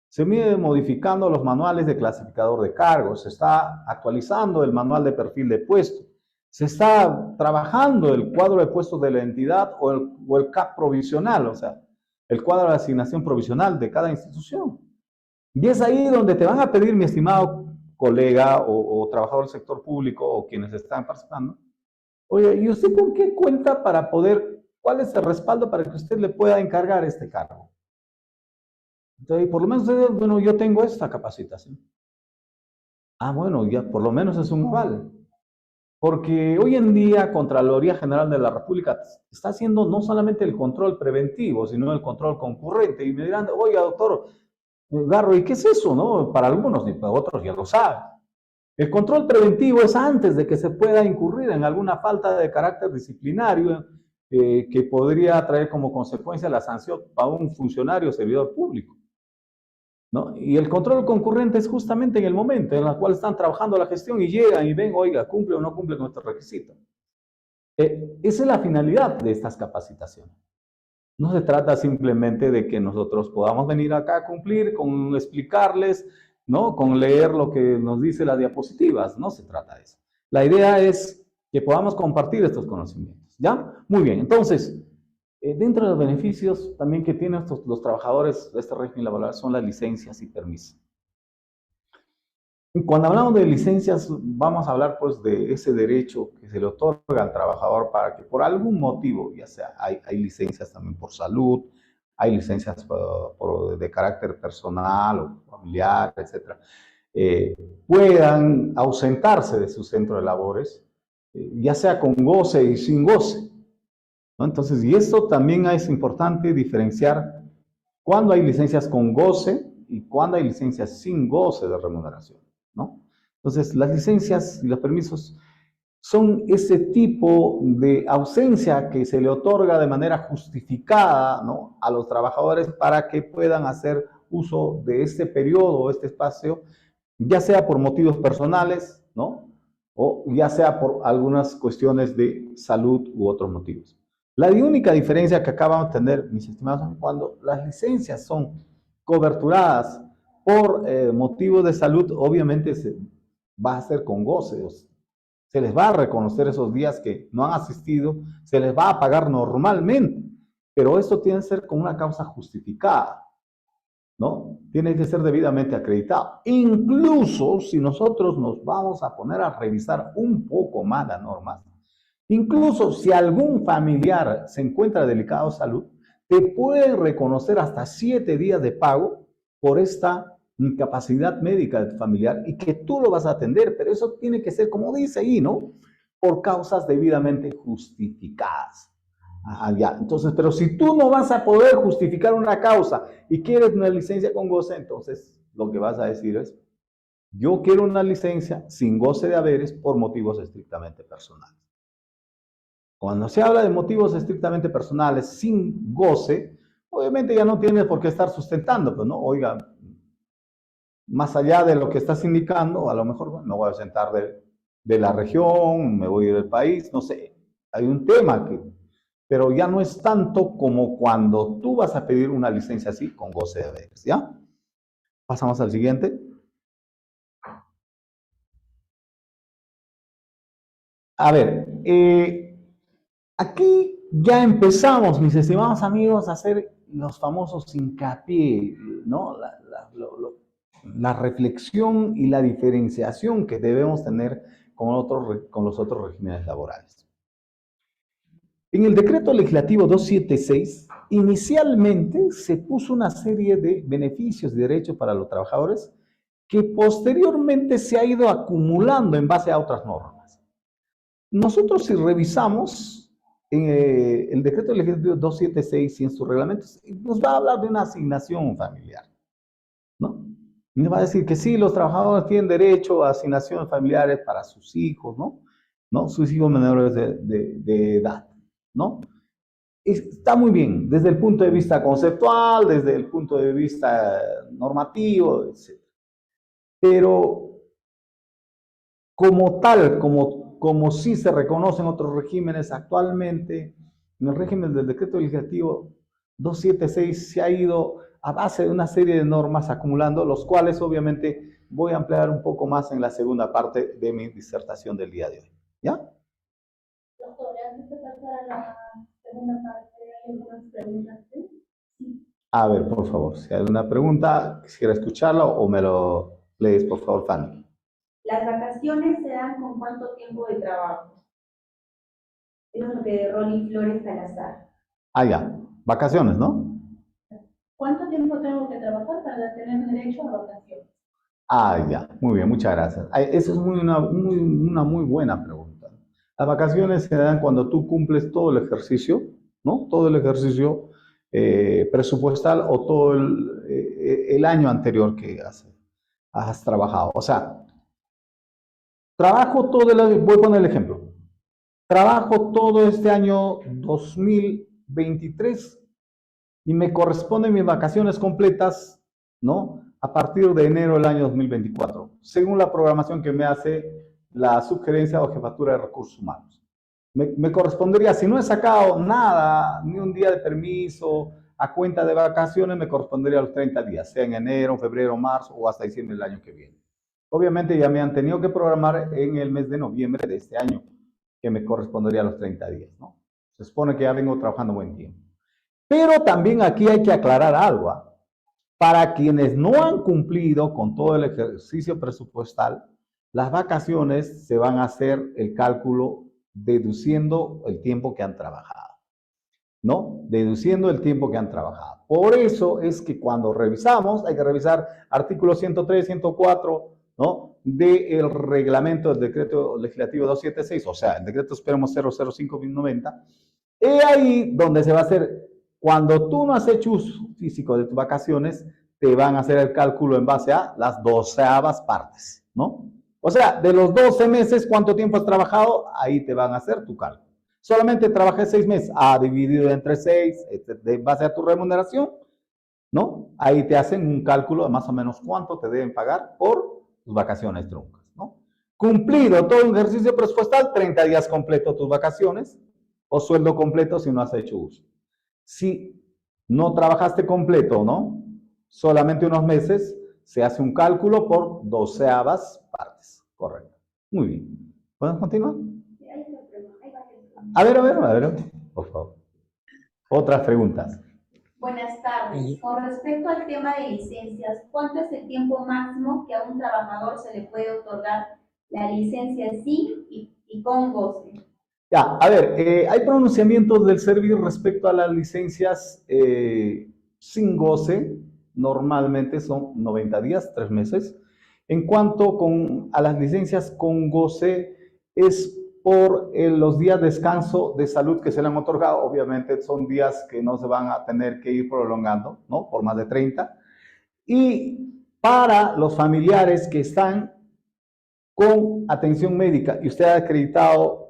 Se viene modificando los manuales de clasificador de cargos, se está actualizando el manual de perfil de puesto, se está trabajando el cuadro de puestos de la entidad o el CAP provisional, o sea, el cuadro de asignación provisional de cada institución. Y es ahí donde te van a pedir, mi estimado colega o trabajador del sector público o quienes están participando, oye, ¿y usted con qué cuenta para poder, cuál es el respaldo para que usted le pueda encargar este cargo? Entonces, por lo menos, bueno, yo tengo esta capacitación. Ah, bueno, ya por lo menos es un aval. Porque hoy en día, Contraloría General de la República está haciendo no solamente el control preventivo, sino el control concurrente. Y me dirán, oye, doctor Garro, ¿y qué es eso? ¿No? Para algunos y para otros ya lo saben. El control preventivo es antes de que se pueda incurrir en alguna falta de carácter disciplinario que podría traer como consecuencia la sanción para un funcionario o servidor público, ¿no? Y el control concurrente es justamente en el momento en el cual están trabajando la gestión y llegan y ven, oiga, cumple o no cumple con este requisito. Esa es la finalidad de estas capacitaciones. No se trata simplemente de que nosotros podamos venir acá a cumplir con explicarles, ¿no? Con leer lo que nos dice las diapositivas. No se trata de eso. La idea es que podamos compartir estos conocimientos, ¿ya? Muy bien, entonces, dentro de los beneficios también que tienen los trabajadores de este régimen laboral son las licencias y permisos. Cuando hablamos de licencias, vamos a hablar pues de ese derecho que se le otorga al trabajador para que por algún motivo, ya sea hay licencias también por salud, hay licencias de carácter personal o familiar, etcétera, puedan ausentarse de su centro de labores, ya sea con goce y sin goce, ¿no? Entonces, y esto también es importante diferenciar cuándo hay licencias con goce y cuándo hay licencias sin goce de remuneración, ¿no? Entonces, las licencias y los permisos son ese tipo de ausencia que se le otorga de manera justificada, ¿no?, a los trabajadores para que puedan hacer uso de este periodo, este espacio, ya sea por motivos personales, ¿no?, o ya sea por algunas cuestiones de salud u otros motivos. La única diferencia que acá vamos a tener, mis estimados, cuando las licencias son coberturadas por motivos de salud, obviamente va a ser con goce. Se les va a reconocer esos días que no han asistido, se les va a pagar normalmente, pero esto tiene que ser con una causa justificada, ¿no? Tiene que ser debidamente acreditado. Incluso si nosotros nos vamos a poner a revisar un poco más las normas, incluso si algún familiar se encuentra delicado de salud, te pueden reconocer hasta 7 días de pago por esta incapacidad médica de tu familiar y que tú lo vas a atender, pero eso tiene que ser, como dice ahí, ¿no?, por causas debidamente justificadas. Ah, ya. Entonces, pero si tú no vas a poder justificar una causa y quieres una licencia con goce, entonces lo que vas a decir es, yo quiero una licencia sin goce de haberes por motivos estrictamente personales. Cuando se habla de motivos estrictamente personales sin goce, obviamente ya no tienes por qué estar sustentando, pues, ¿no? Oiga, más allá de lo que estás indicando, a lo mejor, bueno, me voy a ausentar de la región, me voy a ir del país, no sé. Hay un tema pero ya no es tanto como cuando tú vas a pedir una licencia así con goce de haberes, ¿ya? Pasamos al siguiente. A ver, aquí ya empezamos, mis estimados amigos, a hacer los famosos hincapié, ¿no? La reflexión y la diferenciación que debemos tener con los otros regímenes laborales. En el decreto legislativo 276, inicialmente se puso una serie de beneficios y derechos para los trabajadores que posteriormente se ha ido acumulando en base a otras normas. Nosotros, si revisamos, el decreto legislativo 276 y en sus reglamentos nos va a hablar de una asignación familiar, ¿no? Y nos va a decir que sí, los trabajadores tienen derecho a asignaciones familiares para sus hijos, ¿no? ¿No? Sus hijos menores de edad, ¿no? Está muy bien, desde el punto de vista conceptual, desde el punto de vista normativo, etc. Pero como tal, como sí se reconocen otros regímenes actualmente, en el régimen del decreto legislativo 276 se ha ido a base de una serie de normas acumulando, los cuales obviamente voy a ampliar un poco más en la segunda parte de mi disertación del día de hoy. ¿Ya? Doctor, antes de pasar a la segunda parte, ¿hay algunas preguntas? A ver, por favor, si hay alguna pregunta, quisiera escucharla o me lo lees, por favor, Fanny. ¿Las vacaciones se dan con cuánto tiempo de trabajo? Eso es lo que de Rolly Flores Salazar. Ah, ya. Vacaciones, ¿no? ¿Cuánto tiempo tengo que trabajar para tener derecho a vacaciones? Ah, ya. Muy bien, muchas gracias. Esa es una muy buena pregunta. Las vacaciones se dan cuando tú cumples todo el ejercicio, ¿no? Todo el ejercicio presupuestal o todo el año anterior que has trabajado. O sea, trabajo todo el año, voy a poner el ejemplo. Trabajo todo este año 2023 y me corresponden mis vacaciones completas, ¿no? A partir de enero del año 2024, según la programación que me hace la sugerencia o jefatura de recursos humanos. Me correspondería, si no he sacado nada, ni un día de permiso a cuenta de vacaciones, me correspondería a los 30 días, sea en enero, febrero, marzo o hasta diciembre del año que viene. Obviamente ya me han tenido que programar en el mes de noviembre de este año, que me correspondería a los 30 días, ¿no? Se supone que ya vengo trabajando buen tiempo. Pero también aquí hay que aclarar algo. Para quienes no han cumplido con todo el ejercicio presupuestal, las vacaciones se van a hacer el cálculo deduciendo el tiempo que han trabajado, ¿no? Deduciendo el tiempo que han trabajado. Por eso es que cuando revisamos, hay que revisar artículos 103, 104, ¿no? Del reglamento del decreto legislativo 276, o sea, el decreto Supremo 005-90. Es ahí donde se va a hacer, cuando tú no has hecho uso físico de tus vacaciones, te van a hacer el cálculo en base a las 12avas partes, ¿no? O sea, de los 12 meses, ¿cuánto tiempo has trabajado? Ahí te van a hacer tu cálculo. Solamente trabajé 6 meses, dividido entre 6, de base a tu remuneración, ¿no? Ahí te hacen un cálculo de más o menos cuánto te deben pagar por tus vacaciones truncas, ¿no? Cumplido todo un ejercicio presupuestal, 30 días completo tus vacaciones, o sueldo completo si no has hecho uso. Si no trabajaste completo, ¿no? Solamente unos meses, se hace un cálculo por 12avas partes. Correcto. Muy bien. ¿Podemos continuar? A ver, por favor. Otras preguntas. Buenas tardes. Con respecto al tema de licencias, ¿cuánto es el tiempo máximo que a un trabajador se le puede otorgar la licencia sin y con goce? Ya, a ver, hay pronunciamientos del SERVI respecto a las licencias sin goce, normalmente son 90 días, 3 meses. En cuanto a las licencias con goce, es por los días de descanso de salud que se le han otorgado. Obviamente son días que no se van a tener que ir prolongando, ¿no? Por más de 30. Y para los familiares que están con atención médica y usted ha acreditado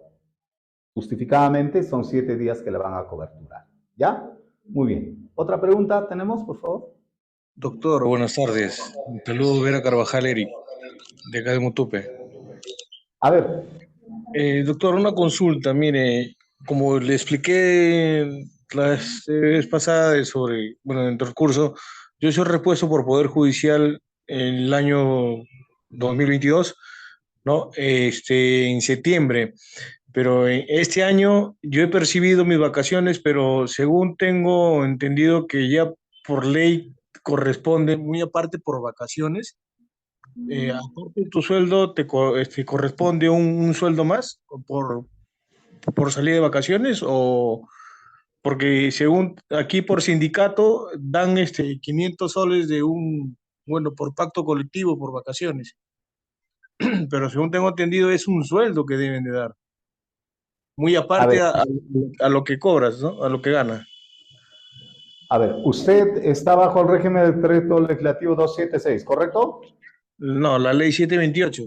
justificadamente, son 7 días que le van a coberturar. ¿Ya? Muy bien. ¿Otra pregunta tenemos, por favor? Doctor, buenas tardes. Un saludo, Vera Carvajal, Eric, de acá de Motupe. A ver. Doctor, una consulta. Mire, como le expliqué la vez pasada sobre, bueno, en el transcurso, yo soy repuesto por Poder Judicial en el año 2022, ¿no? En septiembre. Pero este año yo he percibido mis vacaciones, pero según tengo entendido que ya por ley corresponde, muy aparte por vacaciones, aparte de tu sueldo, te corresponde un sueldo más por salir de vacaciones o porque según aquí por sindicato dan 500 soles de bueno, por pacto colectivo, por vacaciones, pero según tengo entendido es un sueldo que deben de dar. muy A aparte ver, a lo que cobras, ¿no? A lo que ganas. usted está bajo el régimen del decreto legislativo 276, ¿correcto? No, la ley 728.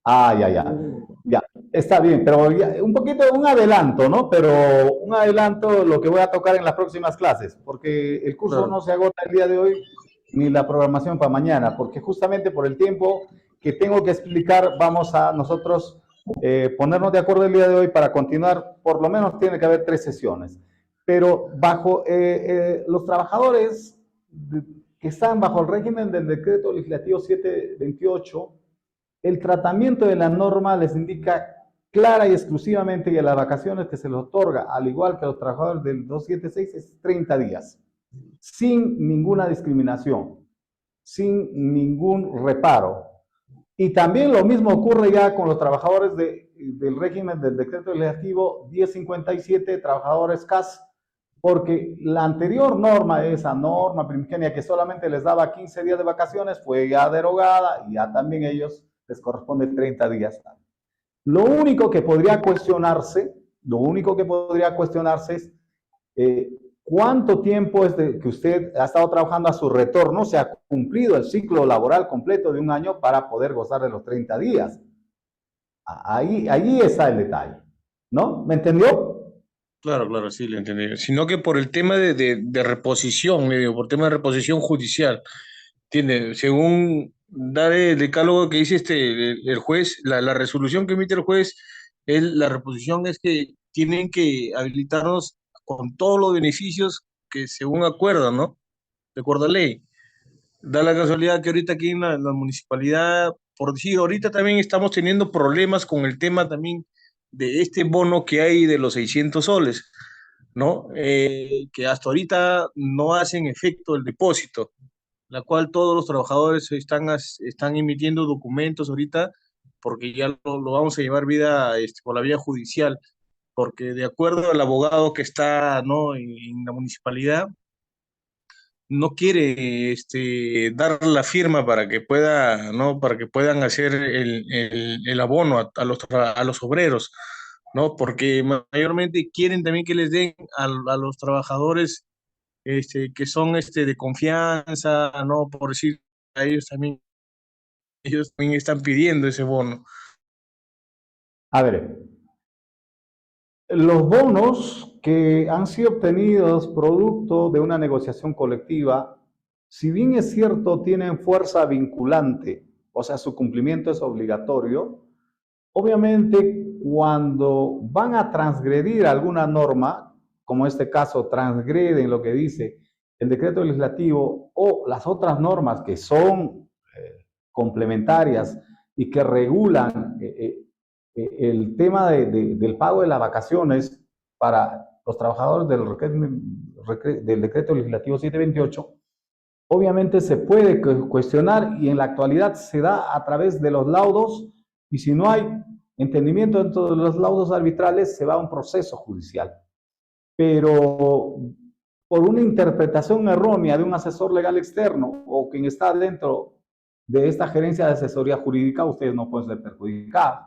Ah, ya, está bien, pero un poquito, un adelanto, ¿no? Pero un adelanto lo que voy a tocar en las próximas clases, porque el curso Claro. no se agota el día de hoy, ni la programación para mañana, porque justamente por el tiempo que tengo que explicar, vamos a nosotros ponernos de acuerdo el día de hoy para continuar, por lo menos tiene que haber 3 sesiones, pero bajo los trabajadores que están bajo el régimen del decreto legislativo 728, el tratamiento de la norma les indica clara y exclusivamente que las vacaciones que se les otorga, al igual que a los trabajadores del 276, es 30 días, sin ninguna discriminación, sin ningún reparo. Y también lo mismo ocurre ya con los trabajadores del régimen del decreto legislativo 1057, trabajadores CAS, porque la anterior norma, esa norma primigenia que solamente les daba 15 días de vacaciones, fue ya derogada y ya también ellos les corresponde 30 días. Lo único que podría cuestionarse, es cuánto tiempo es de que usted ha estado trabajando a su retorno, se ha cumplido el ciclo laboral completo de un año para poder gozar de los 30 días. Ahí está el detalle, ¿no? ¿Me entendió? Claro, claro, sí, lo entendí. Sino que por el tema de reposición, le digo, por tema de reposición judicial, tiene, según da el decálogo que dice el juez, la resolución que emite el juez, la reposición es que tienen que habilitarnos con todos los beneficios que según acuerdan, ¿no? De acuerdo a ley. Da la casualidad que ahorita aquí en la municipalidad, por decir, ahorita también estamos teniendo problemas con el tema también de este bono que hay de los 600 soles, ¿no? Que hasta ahorita no hacen efecto el depósito, la cual todos los trabajadores están emitiendo documentos ahorita porque ya lo vamos a llevar por la vía judicial, porque de acuerdo al abogado que está, ¿no? en la municipalidad, no quiere dar la firma para que pueda, ¿no? Para que puedan hacer el abono a los obreros, ¿no? Porque mayormente quieren también que les den a los trabajadores que son de confianza, ¿no? Por decir, a ellos también están pidiendo ese bono. A ver, los bonos que han sido obtenidos producto de una negociación colectiva, si bien es cierto, tienen fuerza vinculante, o sea, su cumplimiento es obligatorio, obviamente cuando van a transgredir alguna norma, como en este caso transgreden lo que dice el decreto legislativo o las otras normas que son complementarias y que regulan el tema del pago de las vacaciones para los trabajadores del decreto legislativo 728, obviamente se puede cuestionar y en la actualidad se da a través de los laudos y si no hay entendimiento dentro de los laudos arbitrales se va a un proceso judicial. Pero por una interpretación errónea de un asesor legal externo o quien está dentro de esta gerencia de asesoría jurídica, ustedes no pueden ser perjudicados.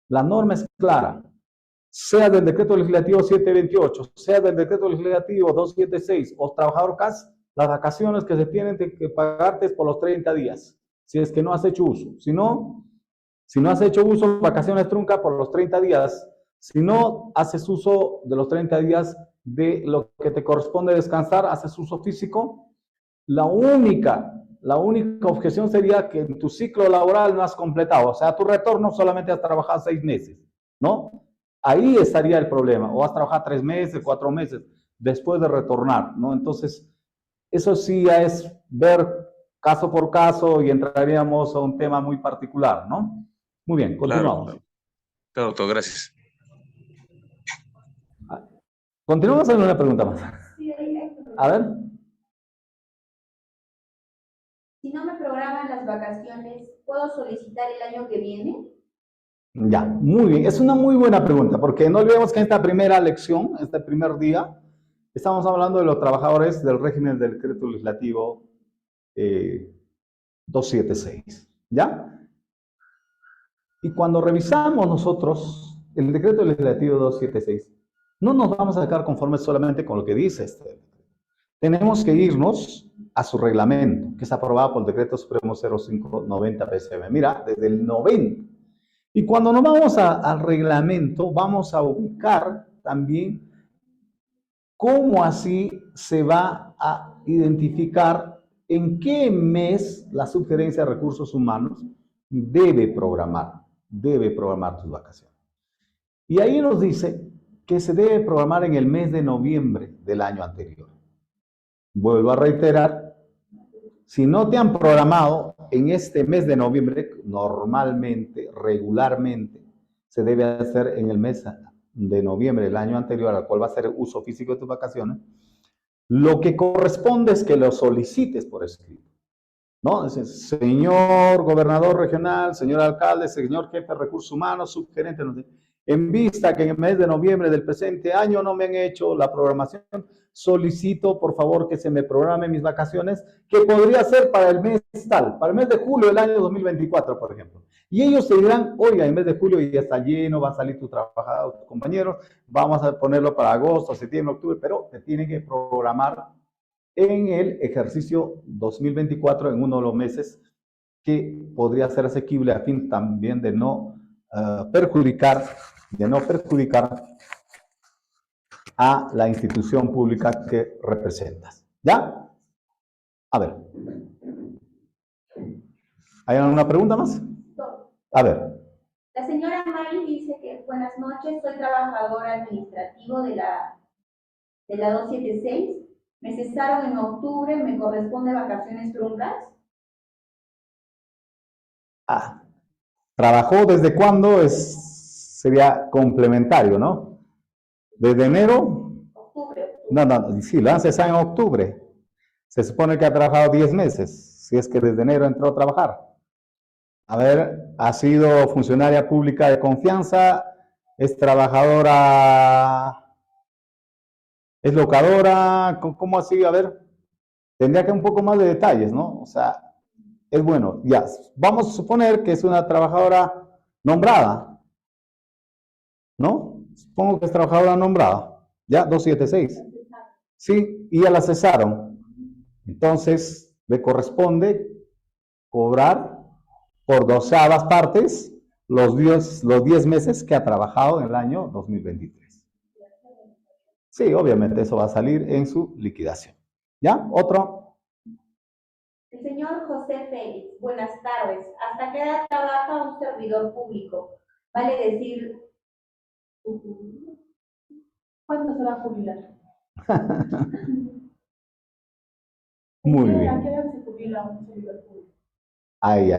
La norma es clara, sea del decreto legislativo 728, sea del decreto legislativo 276 o trabajador CAS, las vacaciones que se tienen que pagarte es por los 30 días, si es que no has hecho uso. Si no has hecho uso, vacaciones trunca por los 30 días. Si no haces uso de los 30 días de lo que te corresponde descansar, haces uso físico, la única objeción sería que en tu ciclo laboral no has completado, o sea, tu retorno solamente has trabajado 6 meses, ¿no? Ahí estaría el problema, o has trabajado 3 meses, 4 meses, después de retornar, ¿no? Entonces, eso sí ya es ver caso por caso y entraríamos a un tema muy particular, ¿no? Muy bien, continuamos. Claro, claro, doctor, gracias. Continuamos en una pregunta más. A ver. Si no me programan las vacaciones, ¿puedo solicitar el año que viene? Ya, muy bien. Es una muy buena pregunta, porque no olvidemos que en esta primera lección, este primer día, estamos hablando de los trabajadores del régimen del decreto legislativo 276, ¿ya? Y cuando revisamos nosotros el decreto legislativo 276, no nos vamos a quedar conformes solamente con lo que dice este decreto. Tenemos que irnos a su reglamento, que es aprobado por el Decreto Supremo 0590 PCM. Mira, desde el 90. Y cuando nos vamos al reglamento, vamos a ubicar también cómo así se va a identificar en qué mes la Subgerencia de Recursos Humanos debe programar tus vacaciones. Y ahí nos dice que se debe programar en el mes de noviembre del año anterior. Vuelvo a reiterar, si no te han programado en este mes de noviembre, normalmente, regularmente, se debe hacer en el mes de noviembre del año anterior, al cual va a ser uso físico de tus vacaciones, lo que corresponde es que lo solicites por escrito, ¿no? Es, señor gobernador regional, señor alcalde, señor jefe de recursos humanos, subgerente, no sé, en vista que en el mes de noviembre del presente año no me han hecho la programación, solicito por favor que se me programe mis vacaciones, que podría ser para el mes tal, para el mes de julio del año 2024, por ejemplo. Y ellos te dirán, oiga, en mes de julio ya está lleno, va a salir tu trabajador, tu compañero, vamos a ponerlo para agosto, septiembre, octubre, pero te tienen que programar en el ejercicio 2024, en uno de los meses, que podría ser asequible a fin también de no perjudicar a la institución pública que representas. ¿Ya? A ver. ¿Hay alguna pregunta más? A ver. La señora Mari dice que buenas noches, soy trabajadora administrativo de la 276. Me cesaron en octubre, ¿me corresponde vacaciones truncas? ¿Trabajó desde cuándo? Sería complementario, ¿no? ¿Desde enero? Octubre. No, sí, lo han cesado en octubre. Se supone que ha trabajado 10 meses, si es que desde enero entró a trabajar. A ver, ha sido funcionaria pública de confianza, es trabajadora, es locadora, ¿cómo así? A ver, tendría que un poco más de detalles, ¿no? O sea, es bueno, ya, vamos a suponer que es una trabajadora nombrada, ¿no? Supongo que es trabajadora nombrada, ya, 276. Sí, y ya la cesaron. Entonces, le corresponde cobrar por 12avas partes los 10 meses que ha trabajado en el año 2023. Sí, obviamente eso va a salir en su liquidación. ¿Ya? ¿Otro? El señor José Félix, buenas tardes. ¿Hasta qué edad trabaja un servidor público? Vale decir, ¿Cuándo se va a jubilar? Muy ¿A bien. qué edad se jubila un servidor público? Ay.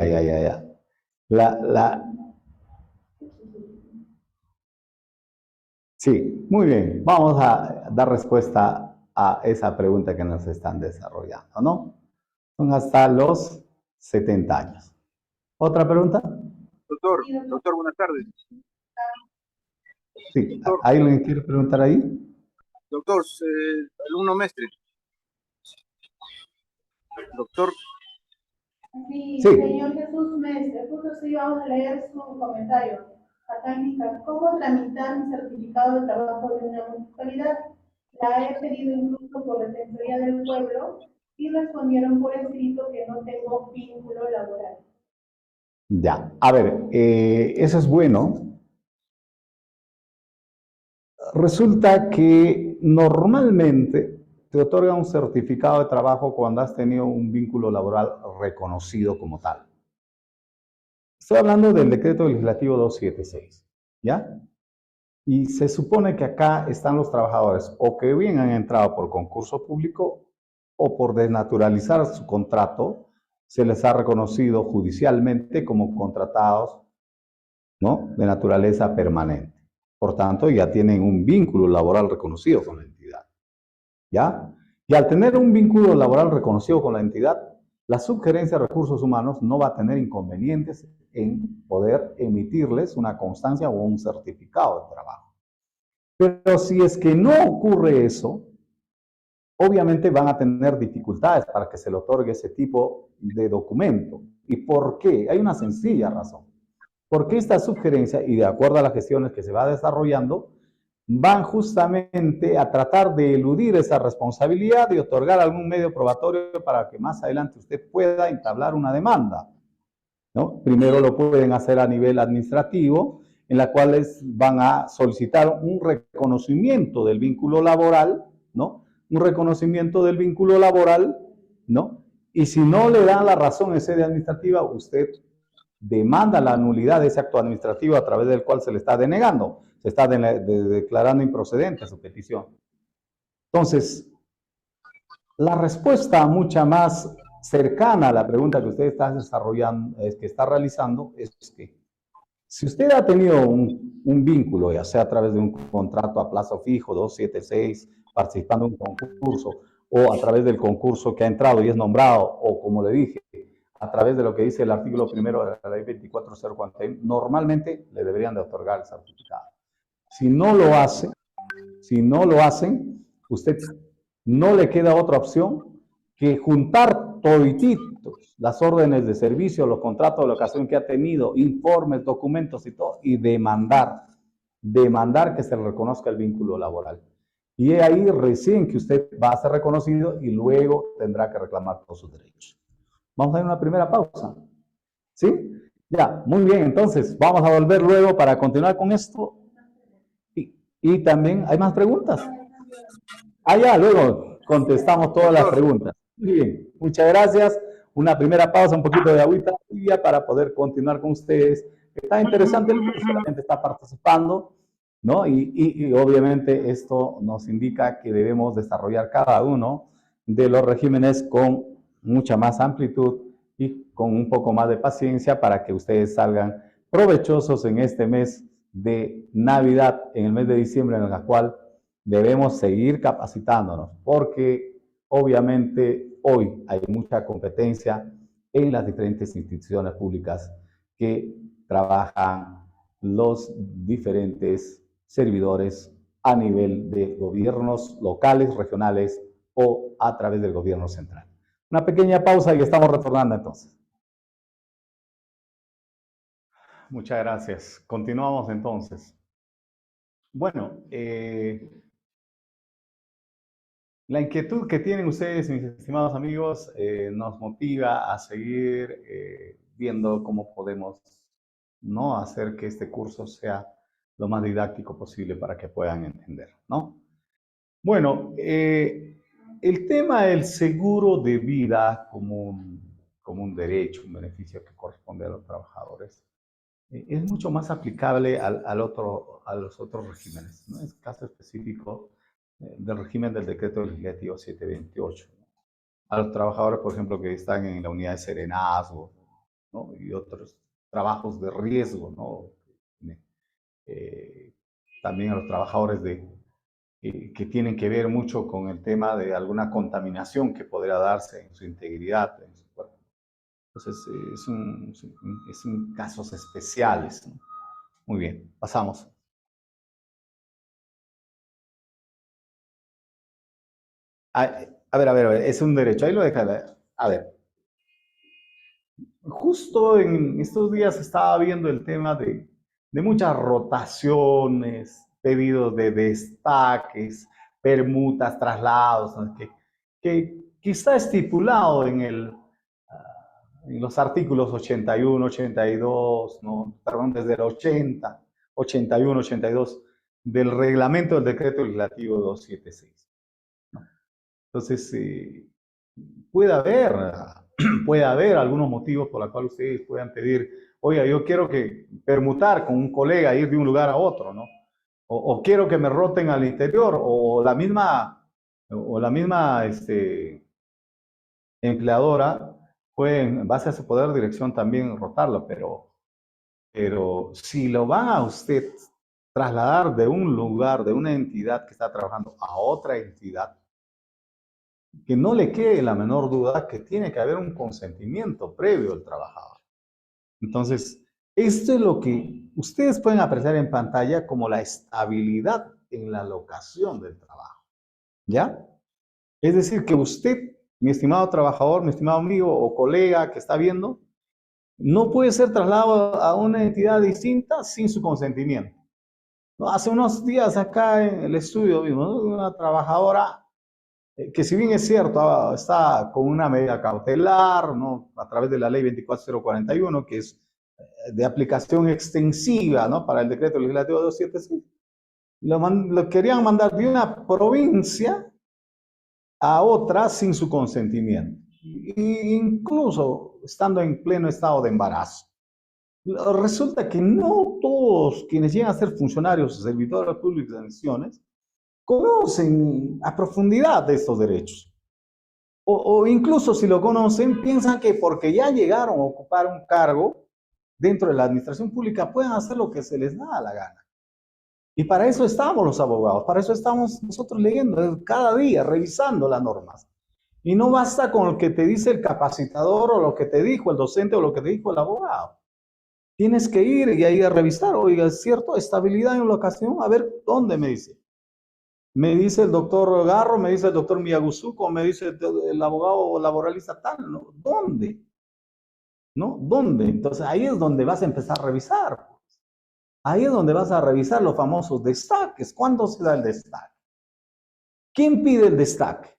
Sí, muy bien. Vamos a dar respuesta a esa pregunta que nos están desarrollando, ¿no? Son hasta los 70 años. ¿Otra pregunta? Doctor, buenas tardes. Sí, Doctor, ¿alguien quiere preguntar ahí? doctor, alumno mestre. Doctor, Sí, Sí. señor Jesús Mestre, justo sí vamos a leer su comentario. Acá indica, ¿cómo tramitar mi certificado de trabajo de una municipalidad? La he pedido incluso por la Defensoría del Pueblo y respondieron por escrito que no tengo vínculo laboral. Ya, a ver, eso es bueno. Resulta que normalmente te otorgan un certificado de trabajo cuando has tenido un vínculo laboral reconocido como tal. Estoy hablando del decreto legislativo 276, ¿ya? Y se supone que acá están los trabajadores o que bien han entrado por concurso público o por desnaturalizar su contrato, se les ha reconocido judicialmente como contratados, ¿no?, de naturaleza permanente. Por tanto, ya tienen un vínculo laboral reconocido con la entidad, ¿ya? Y al tener un vínculo laboral reconocido con la entidad, la Subgerencia de Recursos Humanos no va a tener inconvenientes en poder emitirles una constancia o un certificado de trabajo. Pero si es que no ocurre eso, obviamente van a tener dificultades para que se le otorgue ese tipo de documento. ¿Y por qué? Hay una sencilla razón. Porque esta sugerencia, y de acuerdo a las gestiones que se va desarrollando, van justamente a tratar de eludir esa responsabilidad y otorgar algún medio probatorio para que más adelante usted pueda entablar una demanda, ¿no? Primero lo pueden hacer a nivel administrativo, en la cual van a solicitar un reconocimiento del vínculo laboral, ¿no? Un reconocimiento del vínculo laboral, ¿no? Y si no le dan la razón en sede administrativa, usted demanda la nulidad de ese acto administrativo a través del cual se le está denegando, se está declarando improcedente su petición. Entonces, la respuesta mucha más cercana a la pregunta que usted está desarrollando, que está realizando, es que si usted ha tenido un vínculo, ya sea a través de un contrato a plazo fijo, 276, participando en un concurso, o a través del concurso que ha entrado y es nombrado, o como le dije, a través de lo que dice el artículo primero de la ley 24041, normalmente le deberían de otorgar el certificado. Si no lo hacen, usted no le queda otra opción que juntar todititos, las órdenes de servicio, los contratos de locación que ha tenido, informes, documentos y todo, y demandar que se le reconozca el vínculo laboral. Y ahí recién que usted va a ser reconocido y luego tendrá que reclamar todos sus derechos. Vamos a dar una primera pausa. ¿Sí? Ya, muy bien. Entonces, vamos a volver luego para continuar con esto. Y también, ¿hay más preguntas? Ya, luego contestamos todas las preguntas. Muy bien, muchas gracias. Una primera pausa, un poquito de agüita tibia para poder continuar con ustedes. Está interesante el curso, la gente está participando, ¿no? Y obviamente esto nos indica que debemos desarrollar cada uno de los regímenes con mucha más amplitud y con un poco más de paciencia para que ustedes salgan provechosos en este mes de Navidad, en el mes de diciembre, en el cual debemos seguir capacitándonos, porque obviamente hoy hay mucha competencia en las diferentes instituciones públicas que trabajan los diferentes servidores a nivel de gobiernos locales, regionales o a través del gobierno central. Una pequeña pausa y estamos retornando entonces. Muchas gracias. Continuamos entonces. Bueno, la inquietud que tienen ustedes, mis estimados amigos, nos motiva a seguir viendo cómo podemos, ¿no?, hacer que este curso sea lo más didáctico posible para que puedan entender, ¿no? Bueno, el tema del seguro de vida como un derecho, un beneficio que corresponde a los trabajadores, es mucho más aplicable a los otros regímenes, ¿no? Es caso específico del régimen del decreto legislativo 728, ¿no? A los trabajadores, por ejemplo, que están en la unidad de serenazgo, ¿no?, y otros trabajos de riesgo, ¿no? También a los trabajadores que tienen que ver mucho con el tema de alguna contaminación que podría darse en su integridad, en su cuerpo. Entonces, son casos especiales, ¿no? Muy bien, pasamos. A ver, es un derecho, ahí lo deja. A ver, justo en estos días estaba viendo el tema de muchas rotaciones, pedidos de destaques, permutas, traslados, ¿no?, que está estipulado en los artículos 81, 82, ¿no?, perdón, desde el 80, 81, 82 del reglamento del decreto legislativo 276. Entonces, puede haber algunos motivos por los cuales ustedes puedan pedir, oiga, yo quiero permutar con un colega, ir de un lugar a otro, ¿no? O quiero que me roten al interior, o la misma empleadora puede, en base a su poder de dirección, también rotarlo, pero si lo van a usted trasladar de un lugar, de una entidad que está trabajando a otra entidad, que no le quede la menor duda que tiene que haber un consentimiento previo del trabajador. Entonces, esto es lo que ustedes pueden apreciar en pantalla como la estabilidad en la locación del trabajo, ¿ya? Es decir, que usted, mi estimado trabajador, mi estimado amigo o colega que está viendo, no puede ser trasladado a una entidad distinta sin su consentimiento. ¿No? Hace unos días acá en el estudio vimos, ¿no?, una trabajadora que, si bien es cierto, está con una medida cautelar, ¿no?, a través de la ley 24041, que es de aplicación extensiva, ¿no?, para el decreto legislativo 276, lo querían mandar de una provincia a otra sin su consentimiento, incluso estando en pleno estado de embarazo. Resulta que no todos quienes llegan a ser funcionarios o servidores públicos de misiones conocen a profundidad de estos derechos. O incluso si lo conocen, piensan que porque ya llegaron a ocupar un cargo dentro de la administración pública pueden hacer lo que se les da la gana. Y para eso estamos los abogados, para eso estamos nosotros leyendo cada día, revisando las normas. Y no basta con lo que te dice el capacitador o lo que te dijo el docente o lo que te dijo el abogado. Tienes que ir y ahí a revisar, oiga, ¿es cierto? Estabilidad en locación, a ver, ¿dónde me dice? Me dice el doctor Garro, me dice el doctor Miyaguzuko, me dice el abogado laboralista tal, ¿no? ¿Dónde? ¿No? ¿Dónde? Entonces ahí es donde vas a empezar a revisar. Ahí es donde vas a revisar los famosos destaques. ¿Cuándo se da el destaque? ¿Quién pide el destaque?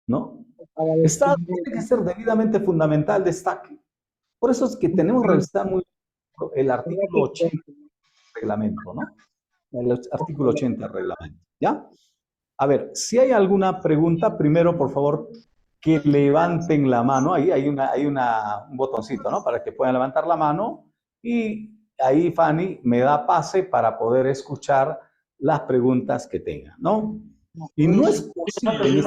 ¿No? Tiene que ser debidamente fundamental el destaque. Por eso es que tenemos que revisar muy el artículo 80 del reglamento, ¿no? El artículo 80 del reglamento, ¿ya? A ver, si hay alguna pregunta, primero, por favor, que levanten la mano. Ahí hay un botoncito, ¿no?, para que puedan levantar la mano. Y ahí Fanny me da pase para poder escuchar las preguntas que tengan, ¿no? Y no es posible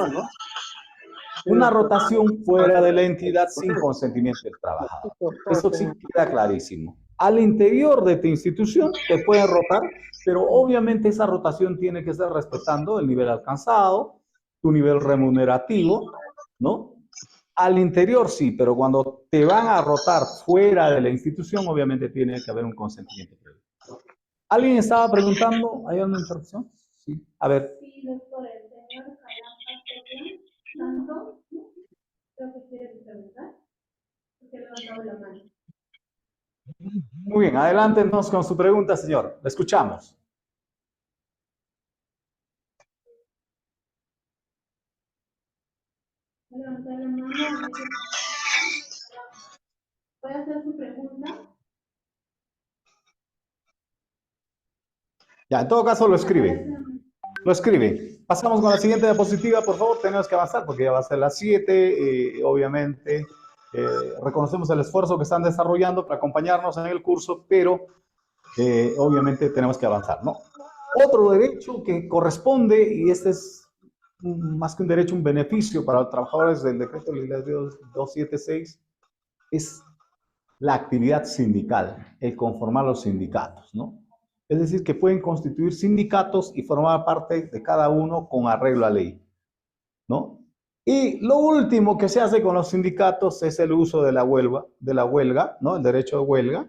una rotación fuera de la entidad sin consentimiento del trabajador. Eso sí queda clarísimo. Al interior de tu institución te pueden rotar, pero obviamente esa rotación tiene que ser respetando el nivel alcanzado, tu nivel remunerativo, ¿no? Al interior sí, pero cuando te van a rotar fuera de la institución, obviamente tiene que haber un consentimiento previo. ¿Alguien estaba preguntando? ¿Hay una interrupción? Sí. A ver. Sí, doctor, el señor Santo, creo que quiere preguntar, porque ha levantado la mano. Muy bien, adelántenos con su pregunta, señor. Le escuchamos. Levantar la mano. ¿Puede hacer su pregunta? Ya, en todo caso lo escribe. Lo escribe. Pasamos con la siguiente diapositiva, por favor. Tenemos que avanzar porque ya va a ser las 7. Obviamente, reconocemos el esfuerzo que están desarrollando para acompañarnos en el curso, pero obviamente tenemos que avanzar, ¿no? Otro derecho que corresponde, y este es más que un derecho, un beneficio para los trabajadores del decreto legislativo 276, es la actividad sindical, el conformar los sindicatos, ¿no? Es decir, que pueden constituir sindicatos y formar parte de cada uno con arreglo a ley, ¿no? Y lo último que se hace con los sindicatos es el uso de la huelga, ¿no?, el derecho de huelga,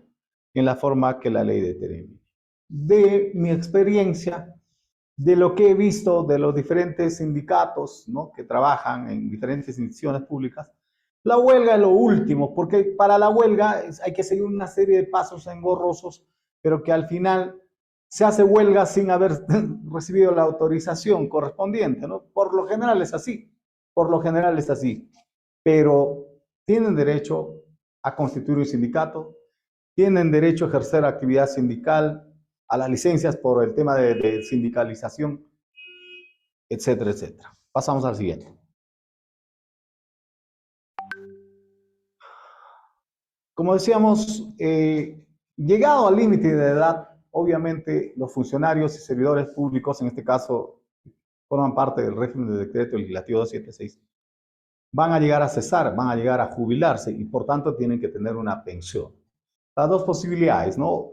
en la forma que la ley determina. De mi experiencia, de lo que he visto de los diferentes sindicatos, ¿no?, que trabajan en diferentes instituciones públicas, la huelga es lo último, porque para la huelga hay que seguir una serie de pasos engorrosos, pero que al final se hace huelga sin haber recibido la autorización correspondiente, ¿no? Por lo general es así, pero tienen derecho a constituir un sindicato, tienen derecho a ejercer actividad sindical, a las licencias por el tema de sindicalización, etcétera, etcétera. Pasamos al siguiente. Como decíamos, llegado al límite de edad, obviamente los funcionarios y servidores públicos, en este caso, forman parte del régimen del decreto legislativo 276, van a llegar a cesar, van a llegar a jubilarse y por tanto tienen que tener una pensión. Las dos posibilidades, ¿no?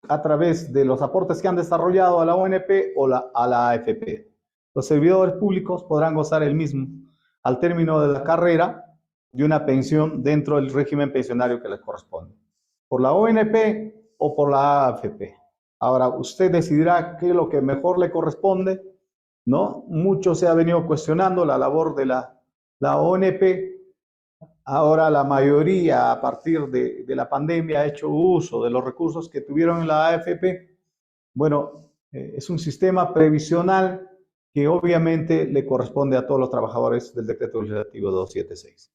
A través de los aportes que han desarrollado a la ONP o a la AFP. Los servidores públicos podrán gozar el mismo al término de la carrera de una pensión dentro del régimen pensionario que les corresponde, por la ONP o por la AFP. Ahora, usted decidirá qué es lo que mejor le corresponde, ¿no? Mucho se ha venido cuestionando la labor de la ONP Ahora la mayoría, a partir de la pandemia, ha hecho uso de los recursos que tuvieron en la AFP. Bueno, es un sistema previsional que obviamente le corresponde a todos los trabajadores del Decreto Legislativo 276.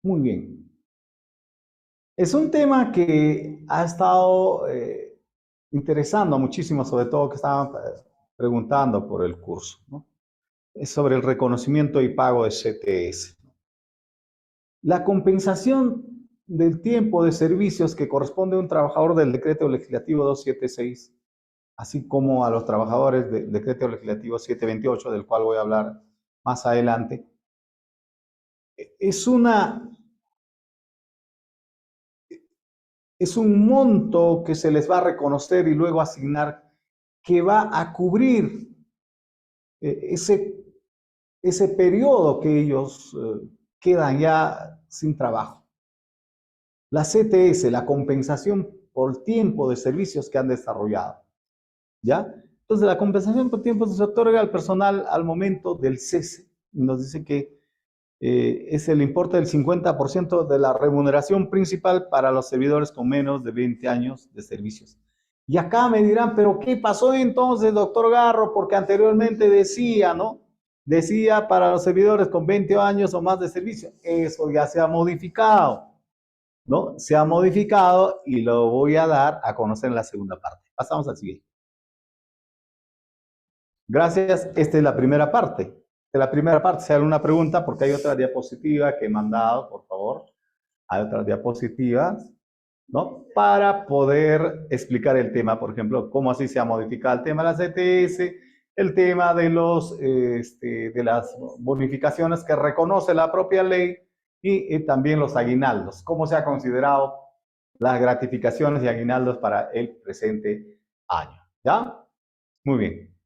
Muy bien. Es un tema que ha estado interesando muchísimo, sobre todo que estaban preguntando por el curso, ¿no? Es sobre el reconocimiento y pago de CTS. La compensación del tiempo de servicios que corresponde a un trabajador del Decreto Legislativo 276, así como a los trabajadores del Decreto Legislativo 728, del cual voy a hablar más adelante, es un monto que se les va a reconocer y luego asignar que va a cubrir ese periodo que ellos quedan ya sin trabajo. La CTS, la compensación por tiempo de servicios que han desarrollado. ¿Ya? Entonces, la compensación por tiempo se otorga al personal al momento del cese. Nos dice que es el importe del 50% de la remuneración principal para los servidores con menos de 20 años de servicios. Y acá me dirán, ¿pero qué pasó entonces, doctor Garro? Porque anteriormente decía, ¿no? Decía para los servidores con 20 años o más de servicio. Eso ya se ha modificado, ¿no? Se ha modificado y lo voy a dar a conocer en la segunda parte. Pasamos al siguiente. Gracias. Esta es la primera parte. De la primera parte, si hay alguna pregunta, porque hay otra diapositiva que he mandado, por favor. Hay otras diapositivas, ¿no? Para poder explicar el tema, por ejemplo, cómo así se ha modificado el tema de la CTS, el tema de de las bonificaciones que reconoce la propia ley y también los aguinaldos, cómo se ha considerado las gratificaciones y aguinaldos para el presente año. ¿Ya? Muy bien.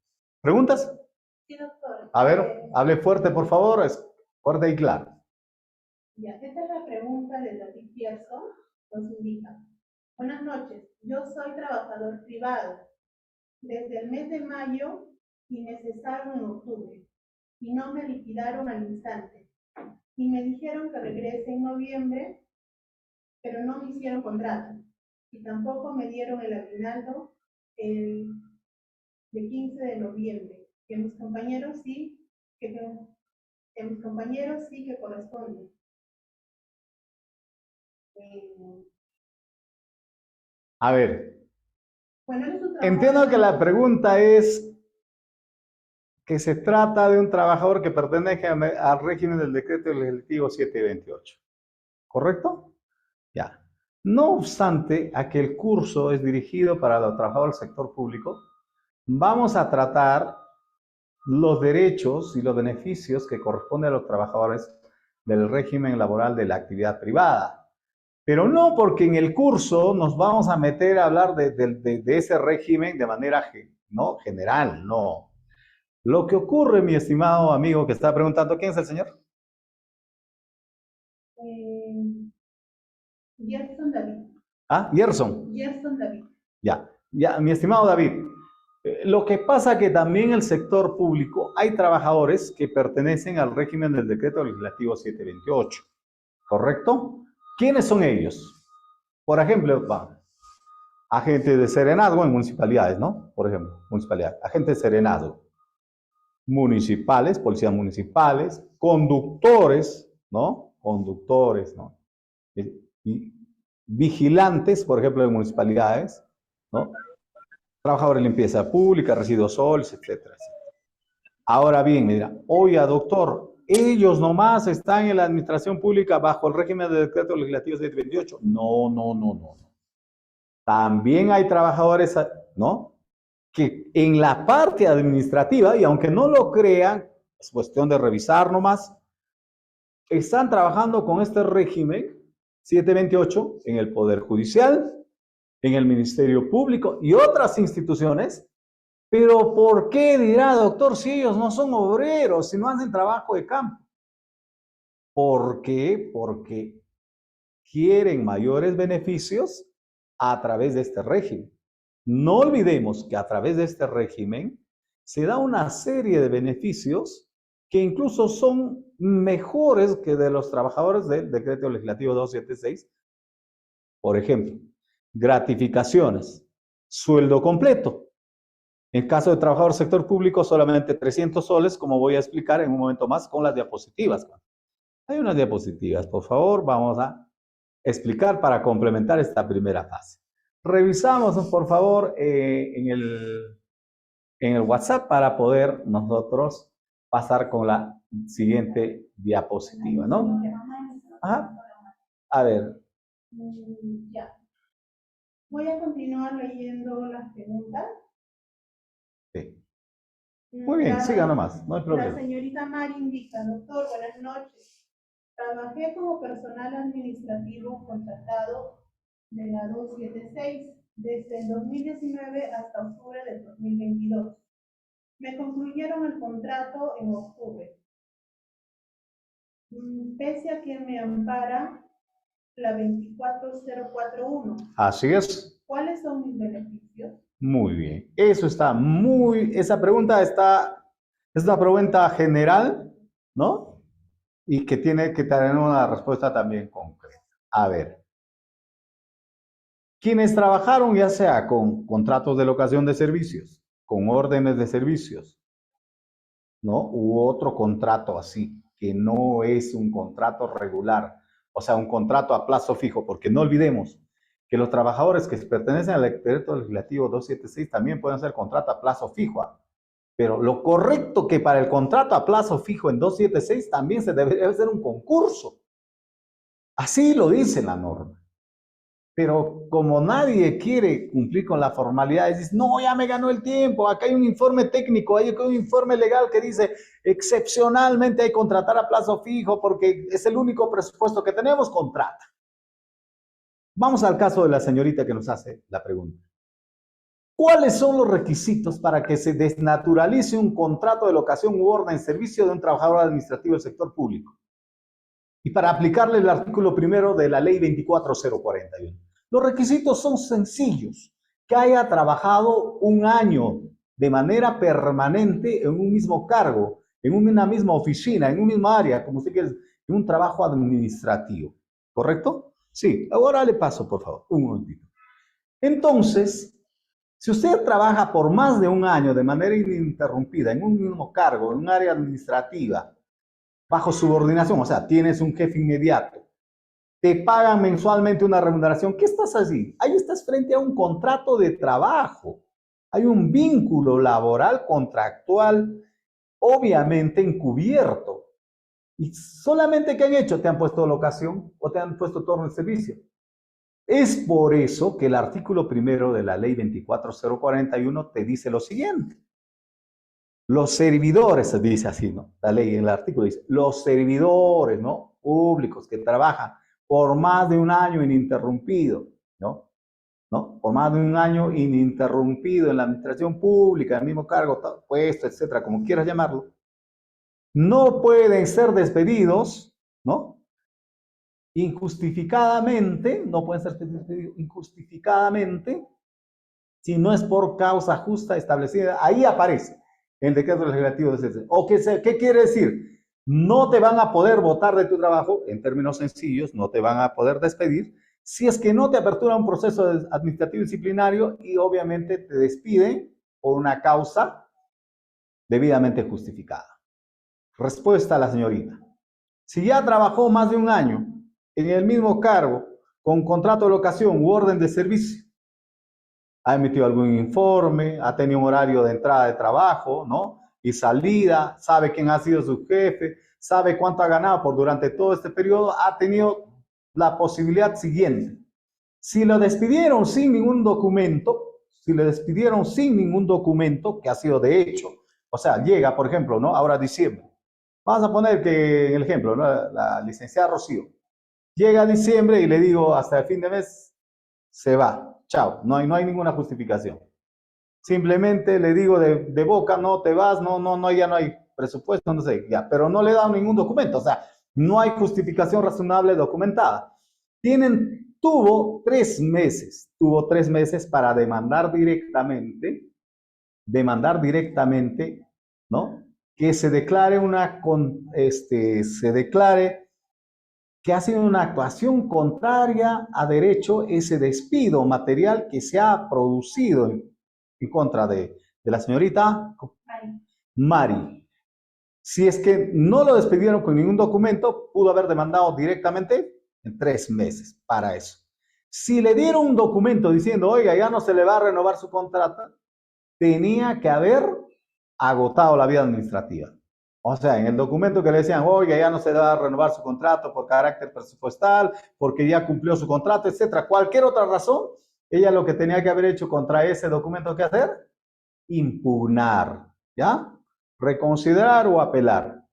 ¿Preguntas? Sí, doctor. A ver, hable fuerte, por favor, es fuerte y claro. Ya, esta es la pregunta de David Pierson. Nos indica: buenas noches, yo soy trabajador privado. Desde el mes de mayo y me cesaron en octubre y no me liquidaron al instante. Y me dijeron que regrese en noviembre, pero no me hicieron contrato. Y tampoco me dieron el aguinaldo el de 15 de noviembre. Que mis compañeros sí, que mis compañeros sí que corresponden. A ver, Bueno, él es un entiendo que la pregunta es que se trata de un trabajador que pertenece al régimen del Decreto Legislativo 728. ¿Correcto? Ya. No obstante, a que el curso es dirigido para los trabajadores del sector público, vamos a tratar los derechos y los beneficios que corresponden a los trabajadores del régimen laboral de la actividad privada. Pero no porque en el curso nos vamos a meter a hablar de ese régimen de manera ¿no? general, no. Lo que ocurre, mi estimado amigo que está preguntando, ¿quién es el señor? Gerson David. Ah, Gerson. Gerson David. Ya, mi estimado David. Lo que pasa que también en el sector público hay trabajadores que pertenecen al régimen del Decreto Legislativo 728, ¿correcto? ¿Quiénes son ellos? Por ejemplo, agentes de serenazgo en municipalidades, ¿no? Por ejemplo, municipalidades, agentes de serenazgo, municipales, policías municipales, conductores, ¿no? Conductores, ¿no? Y vigilantes, por ejemplo, de municipalidades, ¿no? Trabajadores de limpieza pública, residuos sólidos, etcétera, etcétera. Ahora bien, mira, oiga, doctor, ellos nomás están en la administración pública bajo el régimen del Decreto Legislativo 728. No. También hay trabajadores, ¿no? Que en la parte administrativa, y aunque no lo crean, es cuestión de revisar nomás, están trabajando con este régimen 728 en el Poder Judicial, en el Ministerio Público y otras instituciones. Pero ¿por qué dirá, doctor, si ellos no son obreros, si no hacen trabajo de campo? ¿Por qué? Porque quieren mayores beneficios a través de este régimen. No olvidemos que a través de este régimen se da una serie de beneficios que incluso son mejores que de los trabajadores del Decreto Legislativo 276. Por ejemplo, gratificaciones, sueldo completo. En caso de trabajador sector público, solamente 300 soles, como voy a explicar en un momento más con las diapositivas. Hay unas diapositivas, por favor, vamos a explicar para complementar esta primera fase. Revisamos, por favor, en el WhatsApp para poder nosotros pasar con la siguiente diapositiva, ¿no? Ajá. A ver. Ya. Voy a continuar leyendo las preguntas. Sí. Muy bien, siga nomás, no hay La problema. señorita Mari indica, doctor, buenas noches. Trabajé como personal administrativo contratado de la 276 desde el 2019 hasta octubre del 2022. Me concluyeron el contrato en octubre. Pese a que me ampara la 24041. Así es. ¿Cuáles son mis beneficios? Muy bien. Eso está esa pregunta es una pregunta general, ¿no? Y que tiene que tener una respuesta también concreta. A ver. Quienes trabajaron ya sea con contratos de locación de servicios, con órdenes de servicios, ¿no? U otro contrato así, que no es un contrato regular, o sea, un contrato a plazo fijo, porque no olvidemos que los trabajadores que pertenecen al decreto legislativo 276 también pueden hacer contrato a plazo fijo, pero lo correcto que para el contrato a plazo fijo en 276 también se debería hacer un concurso. Así lo dice la norma. Pero como nadie quiere cumplir con la formalidad, dice, no, ya me ganó el tiempo, acá hay un informe técnico, hay un informe legal que dice, excepcionalmente hay que contratar a plazo fijo porque es el único presupuesto que tenemos, contrata. Vamos al caso de la señorita que nos hace la pregunta. ¿Cuáles son los requisitos para que se desnaturalice un contrato de locación u orden en servicio de un trabajador administrativo del sector público? Y para aplicarle el artículo primero de la ley 24041. Los requisitos son sencillos. Que haya trabajado un año de manera permanente en un mismo cargo, en una misma oficina, en un mismo área, como usted quiere, en un trabajo administrativo. ¿Correcto? Sí. Ahora le paso, por favor, un momentito. Entonces, si usted trabaja por más de un año de manera ininterrumpida en un mismo cargo, en un área administrativa, bajo subordinación, o sea, tienes un jefe inmediato, te pagan mensualmente una remuneración, ¿qué estás así? Ahí estás frente a un contrato de trabajo. Hay un vínculo laboral contractual, obviamente encubierto. Y solamente ¿qué han hecho? Te han puesto locación o te han puesto turno de servicio. Es por eso que el artículo primero de la ley 24041 te dice lo siguiente. Los servidores, se dice así, ¿no? La ley en el artículo dice, los servidores, ¿no? Públicos que trabajan por más de un año ininterrumpido, ¿no? Por más de un año ininterrumpido en la administración pública, en el mismo cargo, puesto, etcétera, como quieras llamarlo, no pueden ser despedidos, ¿no? Injustificadamente, no pueden ser despedidos injustificadamente, si no es por causa justa establecida. Ahí aparece el decreto legislativo de ese. ¿O qué quiere decir? No te van a poder botar de tu trabajo, en términos sencillos, no te van a poder despedir, si es que no te apertura un proceso administrativo disciplinario y obviamente te despiden por una causa debidamente justificada. Respuesta a la señorita. Si ya trabajó más de un año en el mismo cargo, con contrato de locación u orden de servicio, ha emitido algún informe, ha tenido un horario de entrada de trabajo, ¿no? Y salida, sabe quién ha sido su jefe, sabe cuánto ha ganado durante todo este periodo, ha tenido la posibilidad siguiente. Si lo despidieron sin ningún documento, que ha sido de hecho, o sea, llega, por ejemplo, ¿no? Ahora diciembre. Vamos a poner que, en el ejemplo, ¿no? La licenciada Rocío. Llega a diciembre y le digo, hasta el fin de mes, se va. Chao, no hay ninguna justificación. Simplemente le digo de boca, no te vas, ya no hay presupuesto, no sé, ya, pero no le he dado ningún documento, o sea, no hay justificación razonable documentada. Tienen tuvo 3 meses para demandar directamente, ¿no? Que se declare se declare que ha sido una actuación contraria a derecho ese despido material que se ha producido en contra de la señorita Mari. Si es que no lo despidieron con ningún documento, pudo haber demandado directamente en 3 meses para eso. Si le dieron un documento diciendo, oiga, ya no se le va a renovar su contrato, tenía que haber agotado la vía administrativa. O sea, en el documento que le decían, oiga, ya no se le va a renovar su contrato por carácter presupuestal, porque ya cumplió su contrato, etcétera. Cualquier otra razón, ella lo que tenía que haber hecho contra ese documento, ¿qué hacer? Impugnar, ¿ya? Reconsiderar o apelar.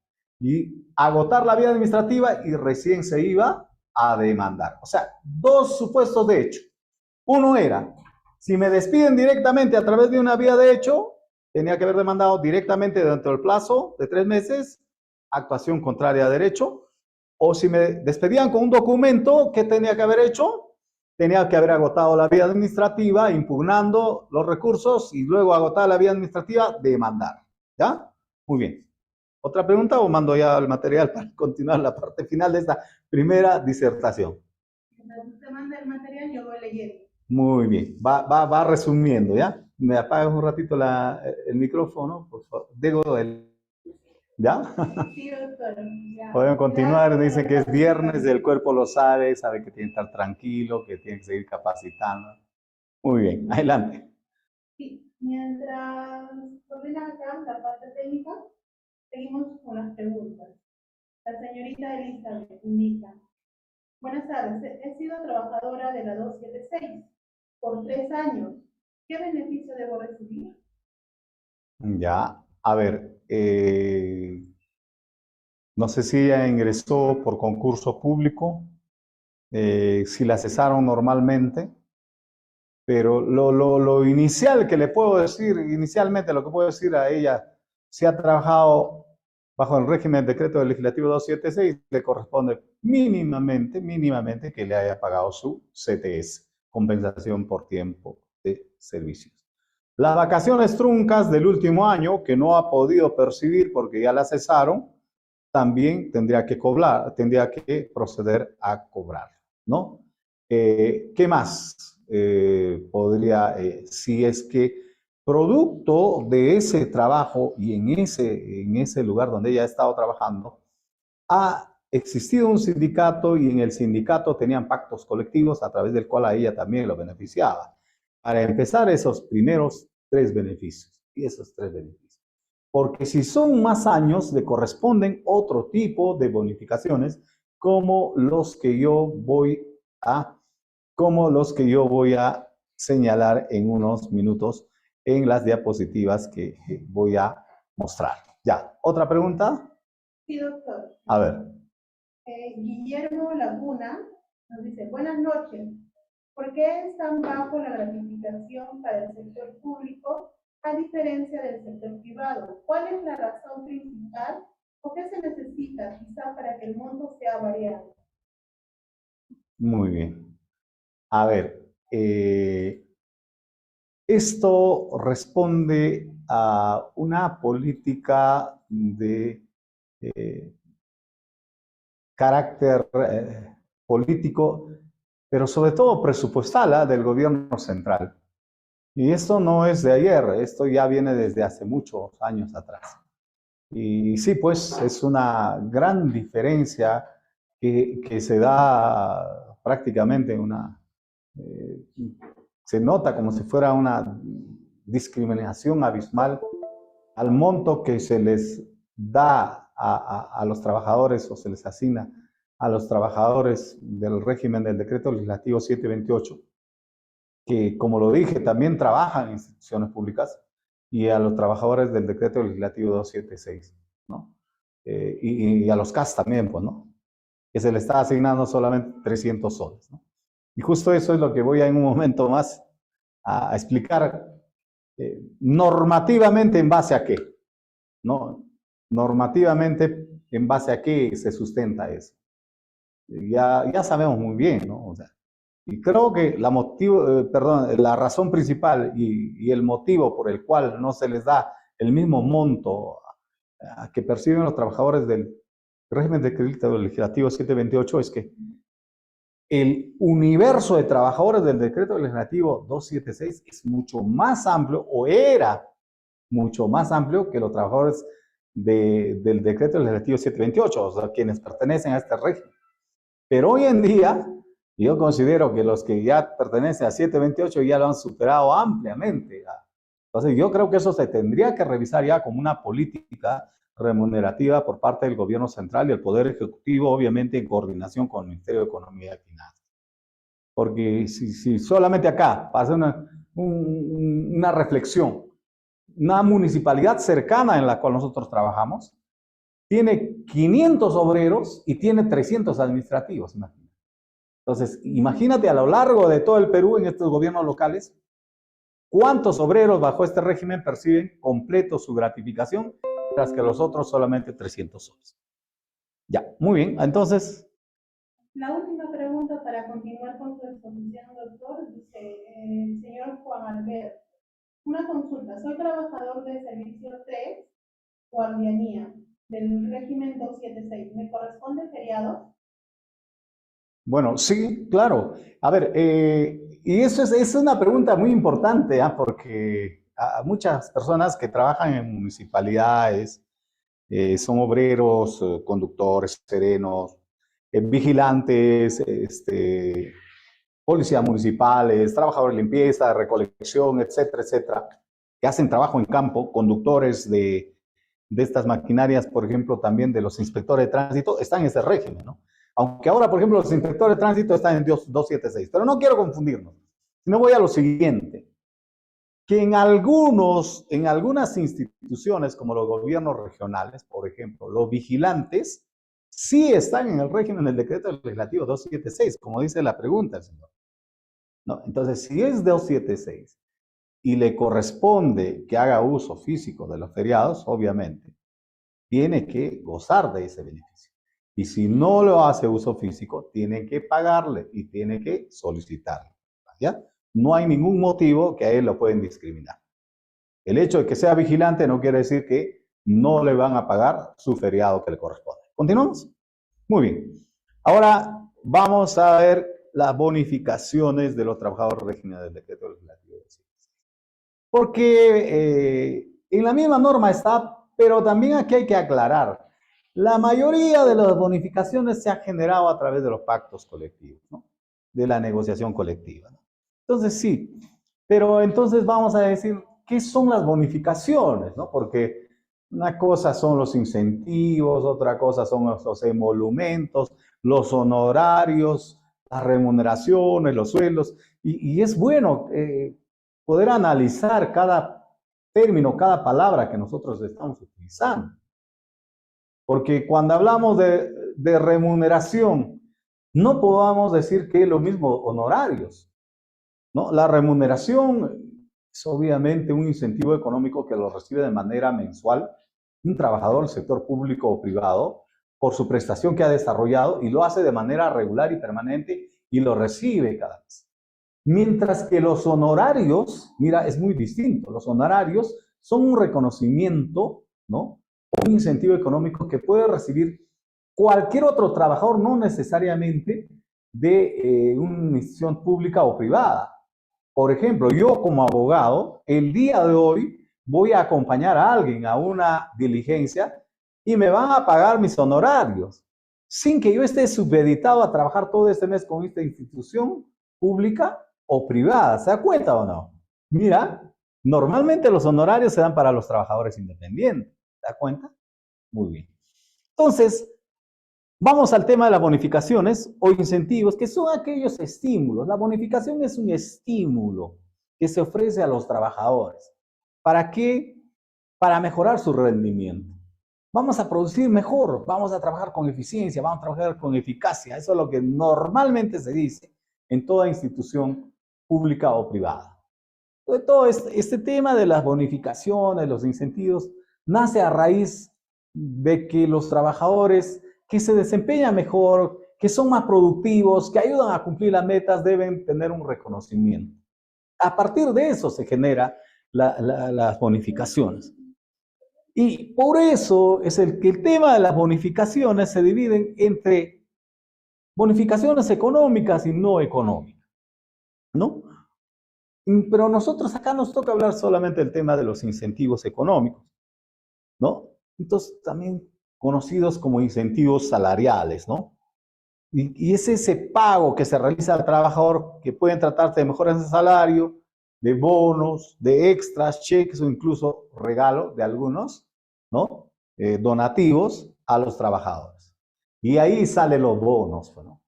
Y agotar la vía administrativa y recién se iba a demandar. O sea, 2 supuestos de hecho. Uno era, si me despiden directamente a través de una vía de hecho, tenía que haber demandado directamente dentro del plazo de 3 meses, actuación contraria a derecho, o si me despedían con un documento, ¿qué tenía que haber hecho? Tenía que haber agotado la vía administrativa, impugnando los recursos y luego agotar la vía administrativa, demandar. ¿Ya? Muy bien. ¿Otra pregunta o mando ya el material para continuar la parte final de esta primera disertación? Mientras usted manda el material, yo voy leyendo. Muy bien. Va resumiendo, ¿ya? Me apagas un ratito el micrófono, por favor. ¿Ya? Sí, doctor. Ya. Pueden continuar. Dicen que es viernes, el cuerpo lo sabe que tiene que estar tranquilo, que tiene que seguir capacitando. Muy bien. Adelante. Sí, mientras coordina acá la parte técnica, seguimos con las preguntas. La señorita Elizabeth indica: buenas tardes, he sido trabajadora de la 276 por 3 años. ¿Qué beneficio debo recibir? Ya, a ver, no sé si ella ingresó por concurso público, si la cesaron normalmente, pero lo inicial que le puedo decir, inicialmente lo que puedo decir a ella, si ha trabajado bajo el régimen del decreto legislativo 276, le corresponde mínimamente que le haya pagado su CTS, compensación por tiempo de servicios. Las vacaciones truncas del último año, que no ha podido percibir porque ya la cesaron, también tendría que proceder a cobrar, ¿no? ¿Qué más podría, si es que producto de ese trabajo y en ese lugar donde ella ha estado trabajando, ha existido un sindicato y en el sindicato tenían pactos colectivos a través del cual a ella también lo beneficiaba? Para empezar, esos primeros 3 beneficios y esos 3 beneficios. Porque si son más años, le corresponden otro tipo de bonificaciones como los que yo voy a señalar en unos minutos en las diapositivas que voy a mostrar. Ya, ¿otra pregunta? Sí, doctor. A ver. Guillermo Laguna nos dice: buenas noches. ¿Por qué es tan bajo la gratificación para el sector público a diferencia del sector privado? ¿Cuál es la razón principal o qué se necesita quizá para que el monto sea variado? Muy bien. A ver, esto responde a una política de carácter político, pero sobre todo presupuestal, del gobierno central. Y esto no es de ayer, esto ya viene desde hace muchos años atrás. Y sí, pues es una gran diferencia que se da prácticamente se nota como si fuera una discriminación abismal al monto que se les da a los trabajadores o se les asigna a los trabajadores del régimen del decreto legislativo 728, que como lo dije, también trabajan en instituciones públicas, y a los trabajadores del decreto legislativo 276, ¿no? Y a los CAS también, pues, ¿no? Que se le está asignando solamente 300 soles, ¿no? Y justo eso es lo que voy a en un momento más a explicar normativamente en base a qué, ¿no? Normativamente en base a qué se sustenta eso. Ya sabemos muy bien, ¿no? O sea, Y creo que la razón principal y el motivo por el cual no se les da el mismo monto que perciben los trabajadores del régimen de crédito legislativo 728 es que el universo de trabajadores del decreto legislativo 276 es mucho más amplio, o era mucho más amplio que los trabajadores del decreto legislativo 728, o sea, quienes pertenecen a este régimen. Pero hoy en día, yo considero que los que ya pertenecen a 728 ya lo han superado ampliamente. Entonces, yo creo que eso se tendría que revisar ya como una política remunerativa por parte del gobierno central y el Poder Ejecutivo, obviamente en coordinación con el Ministerio de Economía y Finanzas. Porque si solamente acá pasa una reflexión, una municipalidad cercana en la cual nosotros trabajamos, tiene 500 obreros y tiene 300 administrativos. Entonces, imagínate a lo largo de todo el Perú, en estos gobiernos locales, ¿cuántos obreros bajo este régimen perciben completo su gratificación, mientras que los otros solamente 300 soles? Ya, muy bien. Entonces, La última pregunta para continuar con su exposición, doctor, dice el señor Juan Alberto. Una consulta, soy trabajador de servicio 3, guardianía, del régimen 276. ¿Me corresponde feriado? bueno, sí, claro. A ver, y eso es una pregunta muy importante, porque a muchas personas que trabajan en municipalidades, son obreros, conductores, serenos, vigilantes, policías municipales, trabajadores de limpieza, de recolección, etcétera, etcétera, que hacen trabajo en campo, conductores de estas maquinarias, por ejemplo, también de los inspectores de tránsito, están en ese régimen, ¿no? Aunque ahora, por ejemplo, los inspectores de tránsito están en 276, pero no quiero confundirnos, sino voy a lo siguiente, que en algunas instituciones, como los gobiernos regionales, por ejemplo, los vigilantes, sí están en el régimen del decreto legislativo 276, como dice la pregunta, señor. No, entonces, si es 276 y le corresponde que haga uso físico de los feriados, obviamente, tiene que gozar de ese beneficio. Y si no lo hace uso físico, tiene que pagarle y tiene que solicitarlo. ¿Ya? No hay ningún motivo que a él lo pueden discriminar. El hecho de que sea vigilante no quiere decir que no le van a pagar su feriado que le corresponde. ¿Continuamos? Muy bien. Ahora vamos a ver las bonificaciones de los trabajadores régimen del decreto legislativo. Porque en la misma norma está, pero también aquí hay que aclarar. La mayoría de las bonificaciones se ha generado a través de los pactos colectivos, ¿no? De la negociación colectiva, ¿no? Entonces sí, pero entonces vamos a decir, ¿qué son las bonificaciones, ¿no? Porque una cosa son los incentivos, otra cosa son los emolumentos, los honorarios, las remuneraciones, los sueldos, y es bueno poder analizar cada término, cada palabra que nosotros estamos utilizando. Porque cuando hablamos de remuneración, no podamos decir que es lo mismo honorarios, ¿no? La remuneración es obviamente un incentivo económico que lo recibe de manera mensual un trabajador del sector público o privado por su prestación que ha desarrollado y lo hace de manera regular y permanente y lo recibe cada mes. Mientras que los honorarios, mira, es muy distinto. Los honorarios son un reconocimiento, ¿no? Un incentivo económico que puede recibir cualquier otro trabajador, no necesariamente de una institución pública o privada. Por ejemplo, yo como abogado, el día de hoy voy a acompañar a alguien a una diligencia y me van a pagar mis honorarios, sin que yo esté supeditado a trabajar todo este mes con esta institución pública o privada. ¿Se da cuenta o no? Mira, normalmente los honorarios se dan para los trabajadores independientes. ¿Se da cuenta? Muy bien. Entonces, vamos al tema de las bonificaciones o incentivos, que son aquellos estímulos. La bonificación es un estímulo que se ofrece a los trabajadores. ¿Para qué? Para mejorar su rendimiento. Vamos a producir mejor, vamos a trabajar con eficiencia, vamos a trabajar con eficacia. Eso es lo que normalmente se dice en toda institución pública o privada. Entonces, todo este tema de las bonificaciones, los incentivos, nace a raíz de que los trabajadores que se desempeñan mejor, que son más productivos, que ayudan a cumplir las metas, deben tener un reconocimiento. A partir de eso se generan las bonificaciones. Y por eso es que el tema de las bonificaciones se dividen entre bonificaciones económicas y no económicas, ¿no? Pero nosotros acá nos toca hablar solamente del tema de los incentivos económicos, ¿no? Entonces, también conocidos como incentivos salariales, ¿no? Y es ese pago que se realiza al trabajador, que pueden tratarse de mejoras de salario, de bonos, de extras, cheques o incluso regalo de algunos, ¿no? Donativos a los trabajadores. Y ahí salen los bonos, ¿no?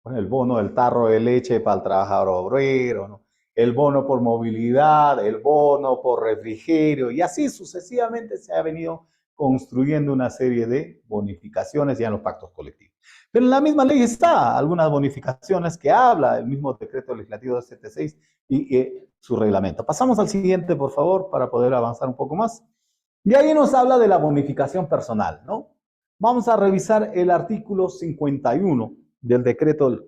Bueno, el bono del tarro de leche para el trabajador obrero, ¿no? El bono por movilidad, el bono por refrigerio, y así sucesivamente se ha venido construyendo una serie de bonificaciones ya en los pactos colectivos. Pero en la misma ley está algunas bonificaciones que habla el mismo decreto legislativo 276 y su reglamento. Pasamos al siguiente, por favor, para poder avanzar un poco más. Y ahí nos habla de la bonificación personal, ¿no? Vamos a revisar el artículo 51 del decreto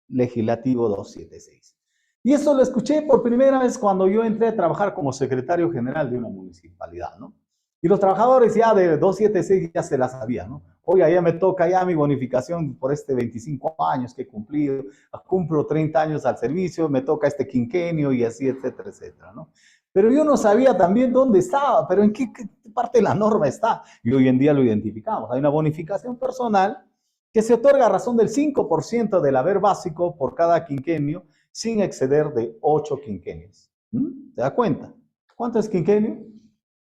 legislativo 276. Y eso lo escuché por primera vez cuando yo entré a trabajar como secretario general de una municipalidad, ¿no? Y los trabajadores ya de 276 ya se la sabían, ¿no? Oiga, ya me toca ya mi bonificación por este 25 años que he cumplido, cumplo 30 años al servicio, me toca este quinquenio y así, etcétera, etcétera, ¿no? Pero yo no sabía también dónde estaba, pero en qué parte de la norma está. Y hoy en día lo identificamos. Hay una bonificación personal que se otorga a razón del 5% del haber básico por cada quinquenio, sin exceder de 8 quinquenios. ¿Te das cuenta? ¿Cuánto es quinquenio?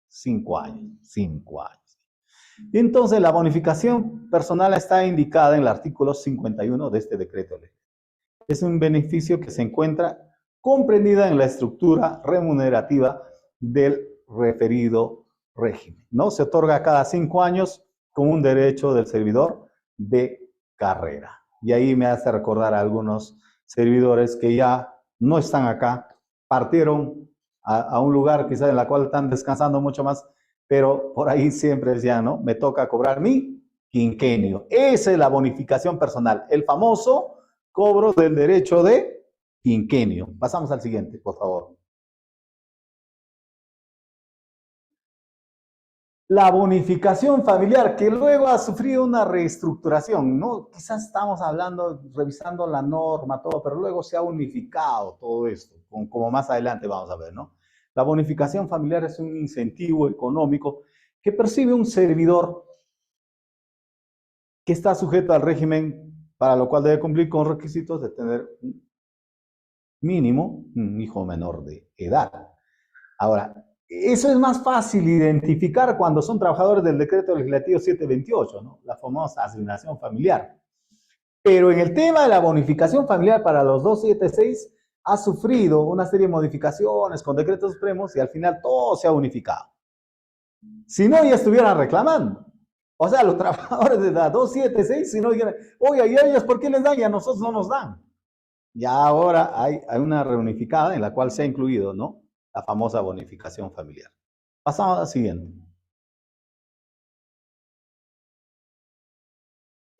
5 años. 5 años. Y entonces la bonificación personal está indicada en el artículo 51 de este decreto ley. Es un beneficio que se encuentra comprendida en la estructura remunerativa del referido régimen, ¿no? Se otorga cada 5 años con un derecho del servidor de carrera. Y ahí me hace recordar a algunos servidores que ya no están acá, partieron a un lugar quizás en la cual están descansando mucho más, pero por ahí siempre decían, ¿no? Me toca cobrar mi quinquenio. Esa es la bonificación personal, el famoso cobro del derecho de quinquenio. Pasamos al siguiente, por favor. La bonificación familiar, que luego ha sufrido una reestructuración, ¿no? Quizás estamos hablando, revisando la norma, todo, pero luego se ha unificado todo esto, como más adelante vamos a ver, ¿no? La bonificación familiar es un incentivo económico que percibe un servidor que está sujeto al régimen, para lo cual debe cumplir con requisitos de tener un mínimo un hijo menor de edad. Ahora, eso es más fácil identificar cuando son trabajadores del decreto legislativo 728, ¿no? La famosa asignación familiar. Pero en el tema de la bonificación familiar para los 276 ha sufrido una serie de modificaciones con decretos supremos y al final todo se ha unificado. Si no, ya estuvieran reclamando. O sea, los trabajadores de la 276, si no dijeran, oye, ¿y a ellos por qué les dan y a nosotros no nos dan? Ya ahora hay una reunificada en la cual se ha incluido, ¿no? La famosa bonificación familiar. Pasamos a la siguiente.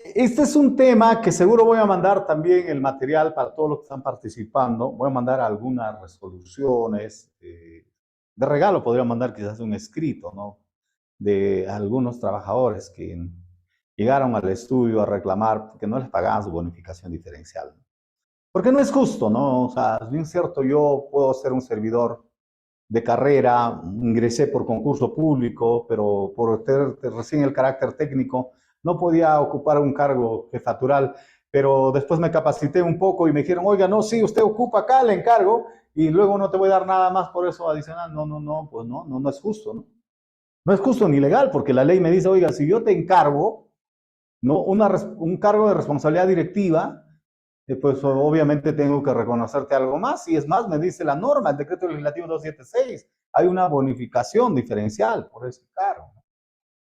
Este es un tema que seguro voy a mandar también el material para todos los que están participando. Voy a mandar algunas resoluciones. De regalo podría mandar quizás un escrito, ¿no? De algunos trabajadores que llegaron al estudio a reclamar porque no les pagaban su bonificación diferencial. Porque no es justo, ¿no? O sea, es bien cierto, yo puedo ser un servidor de carrera, ingresé por concurso público, pero por tener recién el carácter técnico, no podía ocupar un cargo jefatural, pero después me capacité un poco y me dijeron, oiga, no, sí, usted ocupa acá el encargo y luego no te voy a dar nada más por eso adicional. No, pues no es justo, ¿no? No es justo ni legal, porque la ley me dice, oiga, si yo te encargo, ¿no? un cargo de responsabilidad directiva, pues obviamente tengo que reconocerte algo más, y es más, me dice la norma, el decreto legislativo 276, hay una bonificación diferencial por ese cargo.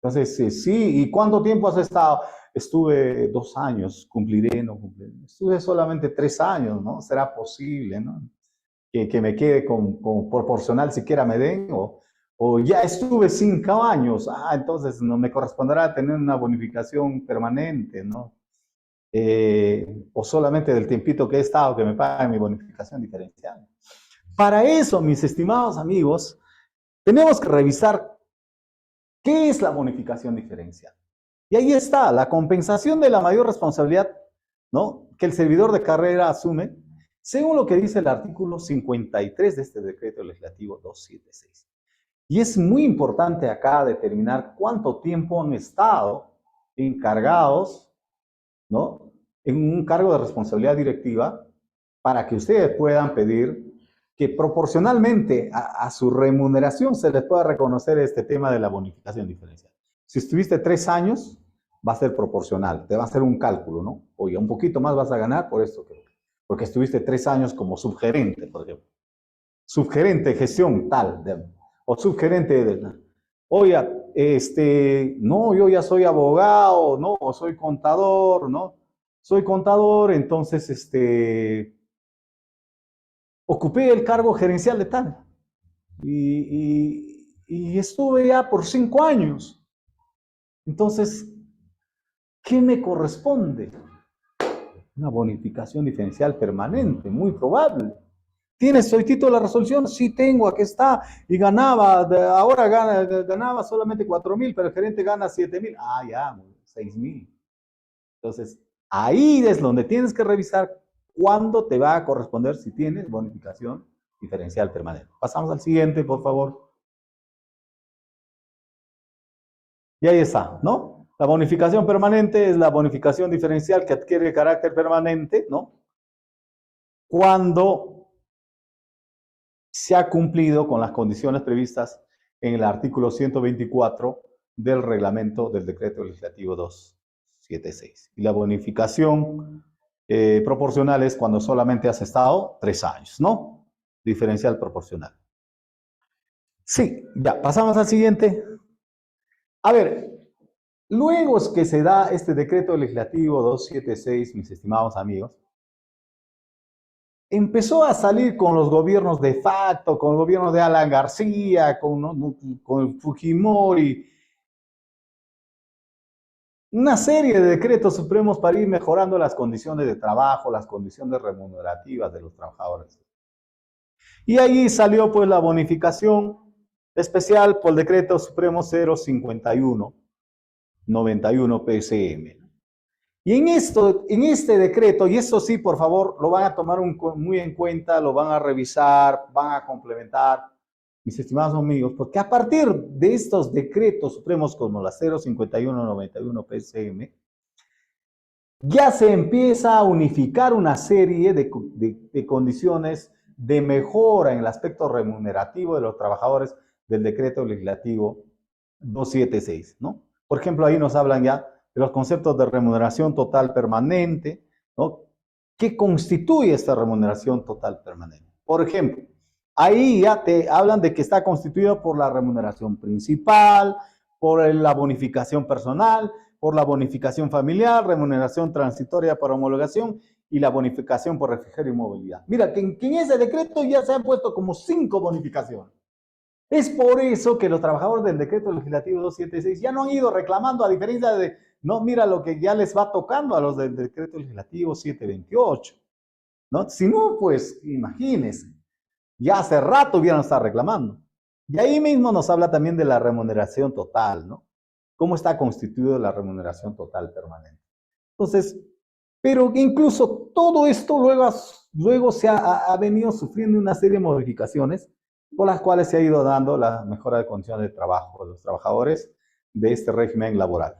Entonces, sí, ¿y cuánto tiempo has estado? Estuve 2 años, cumpliré, no cumpliré. Estuve solamente 3 años, ¿no? ¿Será posible, no? Que me quede con proporcional siquiera me den, o ya estuve 5 años, entonces no me corresponderá tener una bonificación permanente, ¿no? o solamente del tiempito que he estado, que me paguen mi bonificación diferencial. Para eso, mis estimados amigos, tenemos que revisar qué es la bonificación diferencial. Y ahí está, la compensación de la mayor responsabilidad, ¿no?, que el servidor de carrera asume, según lo que dice el artículo 53 de este decreto legislativo 276. Y es muy importante acá determinar cuánto tiempo han estado encargados, ¿no?, en un cargo de responsabilidad directiva, para que ustedes puedan pedir que proporcionalmente a su remuneración se les pueda reconocer este tema de la bonificación diferencial. Si estuviste 3 años, va a ser proporcional, te va a hacer un cálculo, ¿no? Oye, un poquito más vas a ganar por esto, porque estuviste 3 años como subgerente, por ejemplo. Subgerente de gestión tal, o subgerente de... Oye, no, yo ya soy abogado, ¿no? O soy contador, ¿no? Soy contador, entonces, ocupé el cargo gerencial de tal. Y estuve ya por 5 años. Entonces, ¿qué me corresponde? Una bonificación diferencial permanente, muy probable. ¿Tienes hoy título de la resolución? Sí tengo, aquí está. Y ganaba, ahora ganaba solamente 4,000, pero el gerente gana 7,000. Ah, ya, 6,000. Entonces, ahí es donde tienes que revisar cuándo te va a corresponder si tienes bonificación diferencial permanente. Pasamos al siguiente, por favor. Y ahí está, ¿no? La bonificación permanente es la bonificación diferencial que adquiere carácter permanente, ¿no?, cuando se ha cumplido con las condiciones previstas en el artículo 124 del reglamento del decreto legislativo 276. Y la bonificación proporcional es cuando solamente has estado 3 años, ¿no? Diferencial proporcional. Sí, ya, pasamos al siguiente. A ver, luego es que se da este decreto legislativo 276, mis estimados amigos, empezó a salir con los gobiernos de facto, con el gobierno de Alan García, con Fujimori, una serie de decretos supremos para ir mejorando las condiciones de trabajo, las condiciones remunerativas de los trabajadores. Y ahí salió pues la bonificación especial por el decreto supremo 051-91 PSM. Y en este decreto, y eso sí, por favor, lo van a tomar muy en cuenta, lo van a revisar, van a complementar, mis estimados amigos, porque a partir de estos decretos supremos como la 051-91 PSM, ya se empieza a unificar una serie de condiciones de mejora en el aspecto remunerativo de los trabajadores del decreto legislativo 276, ¿no? Por ejemplo, ahí nos hablan ya de los conceptos de remuneración total permanente, ¿no? ¿Qué constituye esta remuneración total permanente? Por ejemplo, ahí ya te hablan de que está constituido por la remuneración principal, por la bonificación personal, por la bonificación familiar, remuneración transitoria por homologación y la bonificación por refrigerio y movilidad. Mira, que en ese decreto ya se han puesto como 5 bonificaciones. Es por eso que los trabajadores del decreto legislativo 276 ya no han ido reclamando, a diferencia de, no, mira lo que ya les va tocando a los del decreto legislativo 728, ¿no? Si no, pues imagínense, ya hace rato hubieran estado reclamando. Y ahí mismo nos habla también de la remuneración total, ¿no? ¿Cómo está constituida la remuneración total permanente? Entonces, pero incluso todo esto luego se ha venido sufriendo una serie de modificaciones por las cuales se ha ido dando la mejora de condiciones de trabajo de los trabajadores de este régimen laboral.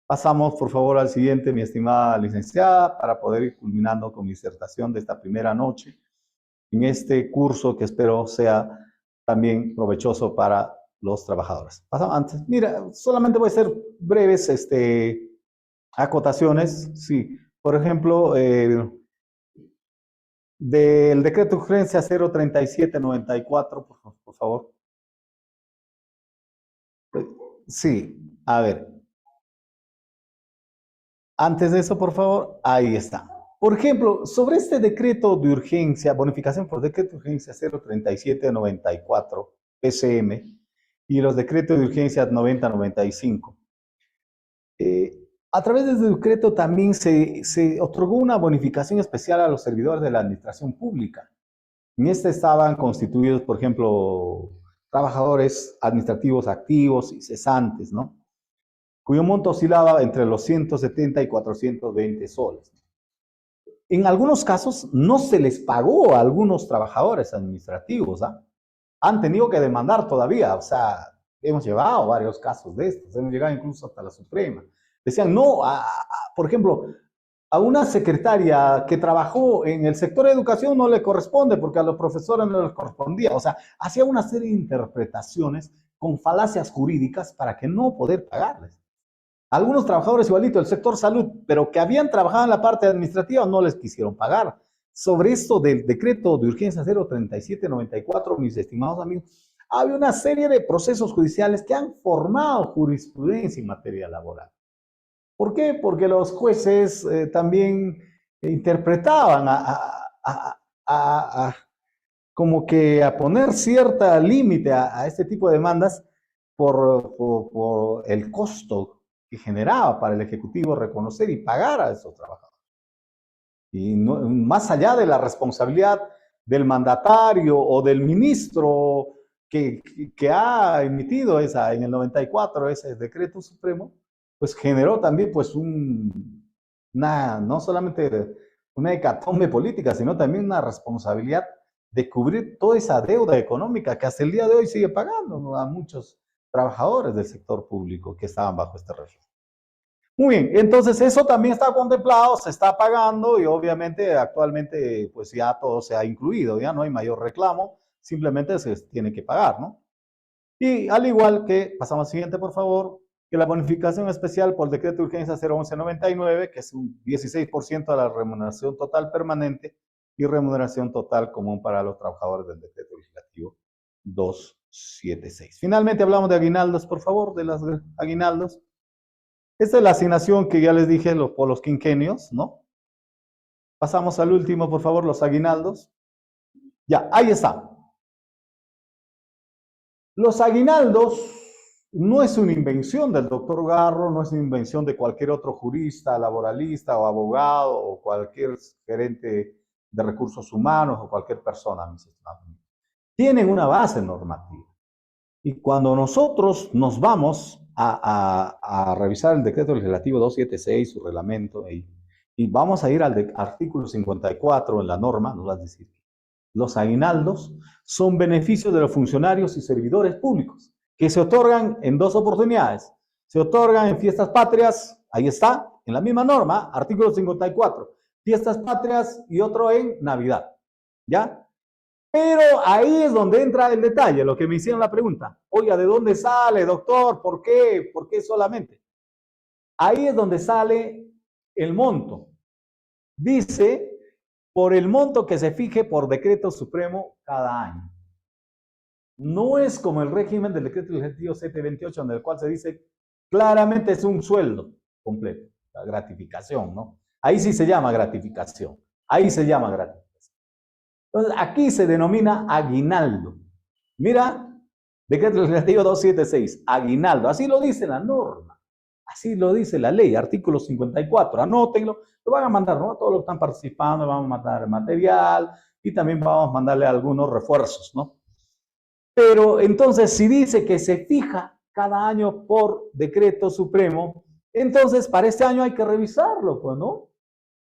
Pasamos, por favor, al siguiente, mi estimada licenciada, para poder ir culminando con mi disertación de esta primera noche en este curso que espero sea también provechoso para los trabajadores. Pasamos antes. Mira, solamente voy a hacer breves acotaciones. Sí, por ejemplo, del decreto de urgencia 03794, por favor. Sí, a ver. Antes de eso, por favor, ahí está. Por ejemplo, sobre este decreto de urgencia, bonificación por decreto de urgencia 03794 PCM y los decretos de urgencia 9095, A través de este decreto también se otorgó una bonificación especial a los servidores de la administración pública. En este estaban constituidos, por ejemplo, trabajadores administrativos activos y cesantes, ¿no? Cuyo monto oscilaba entre los 170 y 420 soles. En algunos casos no se les pagó a algunos trabajadores administrativos, ¿ah? Han tenido que demandar todavía, o sea, hemos llevado varios casos de estos, hemos llegado incluso hasta la Suprema. Decían, no, por ejemplo, a una secretaria que trabajó en el sector de educación no le corresponde porque a los profesores no les correspondía. O sea, hacía una serie de interpretaciones con falacias jurídicas para que no poder pagarles. Algunos trabajadores igualito del sector salud, pero que habían trabajado en la parte administrativa, no les quisieron pagar. Sobre esto del decreto de urgencia 03794, mis estimados amigos, había una serie de procesos judiciales que han formado jurisprudencia en materia laboral. ¿Por qué? Porque los jueces también interpretaban como que a poner cierta límite a este tipo de demandas por el costo que generaba para el Ejecutivo reconocer y pagar a esos trabajadores. Y no, más allá de la responsabilidad del mandatario o del ministro que ha emitido en el 94 ese decreto supremo, pues generó también pues no solamente una hecatombe política, sino también una responsabilidad de cubrir toda esa deuda económica que hasta el día de hoy sigue pagando, ¿no?, a muchos trabajadores del sector público que estaban bajo este régimen. Muy bien, entonces eso también está contemplado, se está pagando y obviamente actualmente pues ya todo se ha incluido, ya no hay mayor reclamo, simplemente se tiene que pagar, ¿no? Y al igual que, pasamos al siguiente por favor, que la bonificación especial por el decreto de urgencia 01199, que es un 16% de la remuneración total permanente y remuneración total común para los trabajadores del decreto legislativo 276. Finalmente hablamos de aguinaldos, por favor, de los aguinaldos. Esta es la asignación que ya les dije por los quinquenios, ¿no? Pasamos al último, por favor, los aguinaldos. Ya, ahí está. Los aguinaldos no es una invención del doctor Garro, no es una invención de cualquier otro jurista, laboralista o abogado o cualquier gerente de recursos humanos o cualquier persona, mis estimados. Tienen una base normativa. Y cuando nosotros nos vamos a revisar el decreto legislativo 276, su reglamento, y vamos a ir al artículo 54 en la norma, nos va a decir que los aguinaldos son beneficios de los funcionarios y servidores públicos que se otorgan en dos oportunidades. Se otorgan en fiestas patrias, ahí está, en la misma norma, artículo 54, fiestas patrias y otro en Navidad, ¿ya? Pero ahí es donde entra el detalle, lo que me hicieron la pregunta. Oiga, ¿de dónde sale, doctor? ¿Por qué? ¿Por qué solamente? Ahí es donde sale el monto. Dice, por el monto que se fije por decreto supremo cada año. No es como el régimen del decreto legislativo 728, en el cual se dice claramente es un sueldo completo, la gratificación, ¿no? Ahí sí se llama gratificación. Ahí se llama gratificación. Entonces, aquí se denomina aguinaldo. Mira, decreto legislativo 276, aguinaldo. Así lo dice la norma. Así lo dice la ley, artículo 54. Anótenlo. Lo van a mandar, ¿no? A todos los que están participando, vamos a mandar material y también vamos a mandarle algunos refuerzos, ¿no? Pero entonces, si dice que se fija cada año por decreto supremo, entonces para este año hay que revisarlo, pues, ¿no?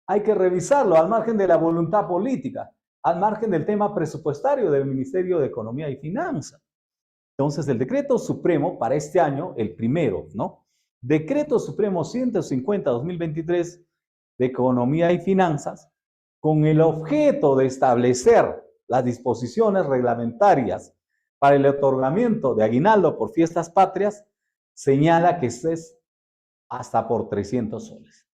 Hay que revisarlo al margen de la voluntad política, al margen del tema presupuestario del Ministerio de Economía y Finanzas. Entonces, el decreto supremo para este año, el primero, ¿no? Decreto Supremo 150-2023 de Economía y Finanzas, con el objeto de establecer las disposiciones reglamentarias para el otorgamiento de aguinaldo por fiestas patrias, señala que es hasta por 300 soles.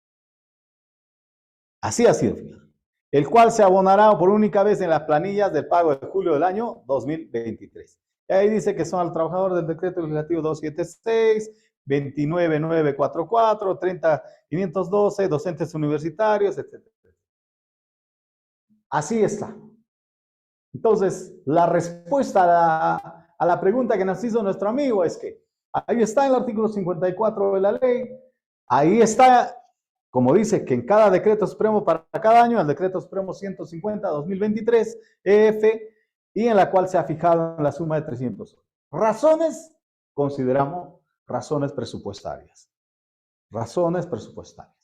Así ha sido fijado. El cual se abonará por única vez en las planillas del pago de julio del año 2023. Y ahí dice que son al trabajador del decreto legislativo 276, 29944, 30512, docentes universitarios, etc. Así está. Entonces, la respuesta a la pregunta que nos hizo nuestro amigo es que ahí está en el artículo 54 de la ley, Ahí está, como dice, que en cada decreto supremo para cada año, el decreto supremo 150-2023, EF, y en la cual se ha fijado en la suma de 300. Razones, consideramos razones presupuestarias. Razones presupuestarias.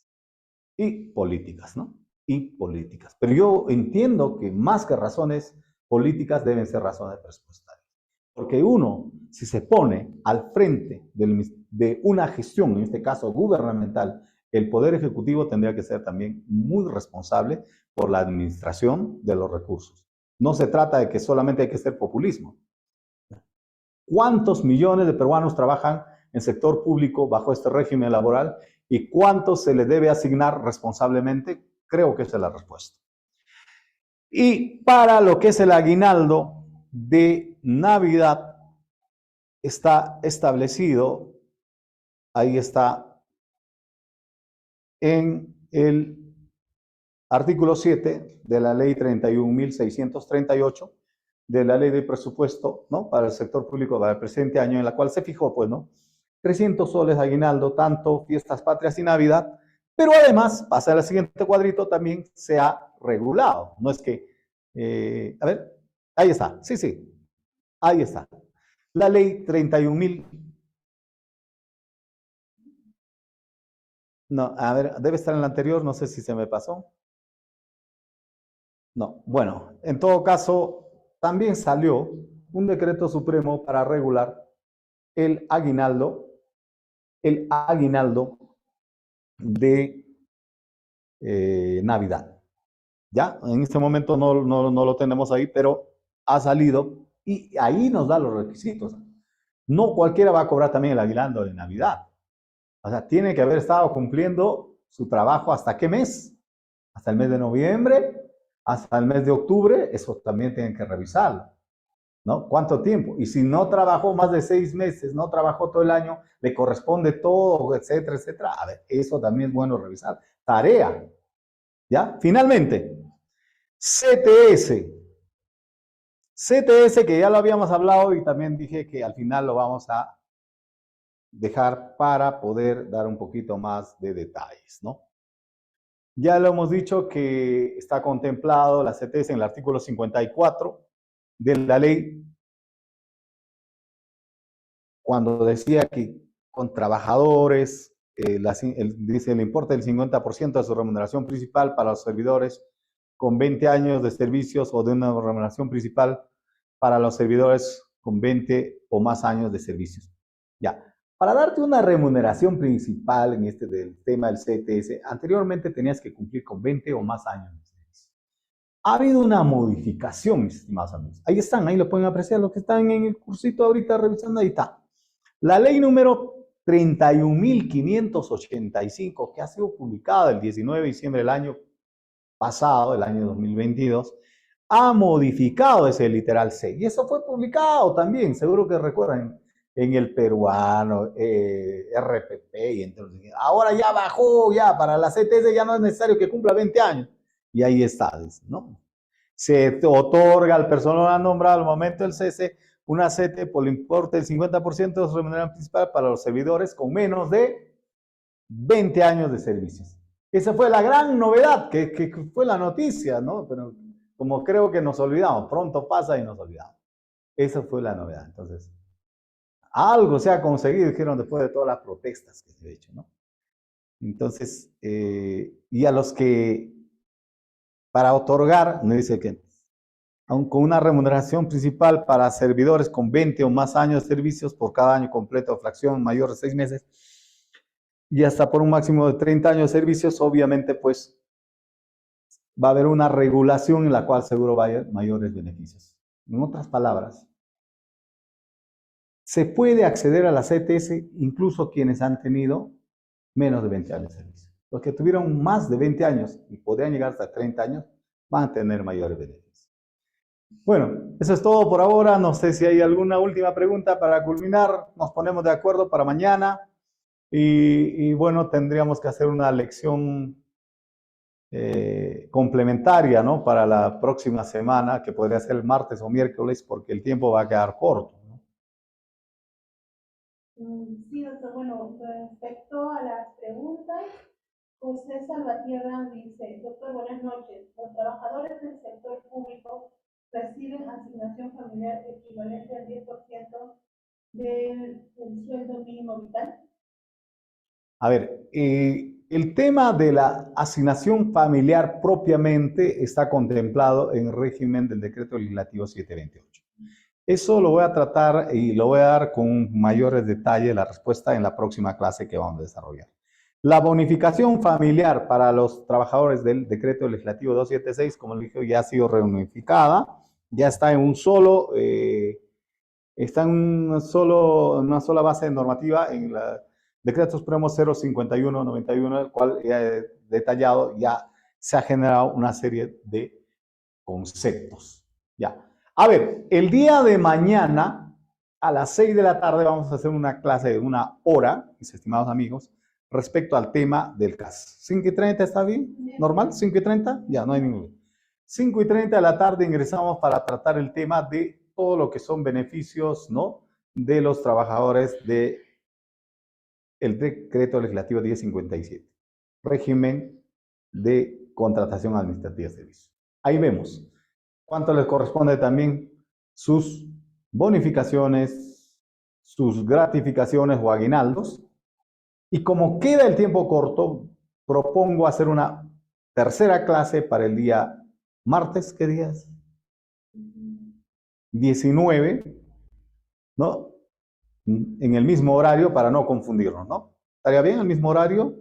Y políticas, ¿no? Y políticas. Pero yo entiendo que más que razones políticas deben ser razones presupuestarias. Porque uno, si se pone al frente de una gestión, en este caso gubernamental, el Poder Ejecutivo tendría que ser también muy responsable por la administración de los recursos. No se trata de que solamente hay que ser populismo. ¿Cuántos millones de peruanos trabajan en el sector público bajo este régimen laboral y cuántos se les debe asignar responsablemente? Creo que esa es la respuesta. Y para lo que es el aguinaldo de Navidad, está establecido, ahí está, en el artículo 7 de la ley 31.638, de la ley de presupuesto, ¿no?, para el sector público para el presente año, en la cual se fijó, pues, ¿no?, 300 soles de aguinaldo, tanto fiestas patrias y Navidad, pero además, pasa al siguiente cuadrito, también se ha regulado. No es que, a ver, ahí está, sí, ahí está. La ley 31.000. No, a ver, debe estar en la anterior, no sé si se me pasó. No, bueno, en todo caso, también salió un decreto supremo para regular el aguinaldo de Navidad. Ya, en este momento no lo tenemos ahí, pero ha salido y ahí nos da los requisitos. No cualquiera va a cobrar también el aguinaldo de Navidad. O sea, tiene que haber estado cumpliendo su trabajo ¿hasta qué mes? Hasta el mes de noviembre, hasta el mes de octubre, eso también tienen que revisarlo, ¿no? ¿Cuánto tiempo? Y si no trabajó más de 6 meses, no trabajó todo el año, le corresponde todo, etcétera, etcétera. A ver, eso también es bueno revisar. Tarea, ¿ya? Finalmente, CTS. CTS, que ya lo habíamos hablado y también dije que al final lo vamos a dejar para poder dar un poquito más de detalles, ¿no? Ya lo hemos dicho que está contemplado la CTS en el artículo 54 de la ley, cuando decía que con trabajadores, dice el importe del 50% de su remuneración principal para los servidores con 20 años de servicios o de una remuneración principal para los servidores con 20 o más años de servicios. Ya, para darte una remuneración principal en este del tema del CTS, anteriormente tenías que cumplir con 20 o más años de servicio. Ha habido una modificación, mis estimados amigos. Ahí están, ahí lo pueden apreciar, los que están en el cursito ahorita revisando, ahí está. La ley número 31.585, que ha sido publicada el 19 de diciembre del año pasado, el año 2022, ha modificado ese literal C. Y eso fue publicado también, seguro que recuerdan, en el peruano, RPP, y entonces, ahora ya bajó, ya para la CTS ya no es necesario que cumpla 20 años. Y ahí está, ¿no? Se otorga al personal nombrado al momento del cese una CT por el importe del 50% de su remuneración principal para los servidores con menos de 20 años de servicios. Esa fue la gran novedad, que fue la noticia, ¿no? Pero como creo que nos olvidamos, pronto pasa y nos olvidamos. Esa fue la novedad. Entonces, algo se ha conseguido, dijeron, después de todas las protestas que se han hecho, ¿no? Entonces, y a los que, para otorgar, me dice que, aun con una remuneración principal para servidores con 20 o más años de servicios por cada año completo o fracción mayor de 6 meses, y hasta por un máximo de 30 años de servicios, obviamente, pues, va a haber una regulación en la cual seguro va a haber mayores beneficios. En otras palabras, se puede acceder a la CTS incluso quienes han tenido menos de 20 años de servicio. Los que tuvieron más de 20 años y podrían llegar hasta 30 años, van a tener mayores beneficios. Bueno, eso es todo por ahora. No sé si hay alguna última pregunta para culminar. Nos ponemos de acuerdo para mañana. Y bueno, tendríamos que hacer una lección complementaria, ¿no?, para la próxima semana, que podría ser el martes o miércoles, porque el tiempo va a quedar corto, ¿no? Sí, doctor. Bueno, respecto a las preguntas, José Salvatierra dice, doctor, buenas noches. Los trabajadores del sector público reciben asignación familiar equivalente al 10% del sueldo mínimo vital. A ver, el tema de la asignación familiar propiamente está contemplado en el régimen del Decreto Legislativo 728. Eso lo voy a tratar y lo voy a dar con mayores detalles la respuesta en la próxima clase que vamos a desarrollar. La bonificación familiar para los trabajadores del Decreto Legislativo 276, como le dije, ya ha sido reunificada, ya está en un solo, está en una sola base normativa en la Decreto Supremo 051/91, el cual he detallado, ya se ha generado una serie de conceptos. Ya. A ver, el día de mañana, a las 6 de la tarde, vamos a hacer una clase de 1 hora, mis estimados amigos, respecto al tema del CAS. 5:30, ¿está bien? ¿Normal? 5:30, ya, no hay ningún. 5:30 de la tarde ingresamos para tratar el tema de todo lo que son beneficios, ¿no?, de los trabajadores del Decreto Legislativo 1057, régimen de contratación administrativa de servicios. Ahí vemos cuánto les corresponde también sus bonificaciones, sus gratificaciones o aguinaldos. Y como queda el tiempo corto, propongo hacer una tercera clase para el día martes, ¿qué día es? 19, ¿no? En el mismo horario para no confundirnos, ¿no? ¿Estaría bien el mismo horario?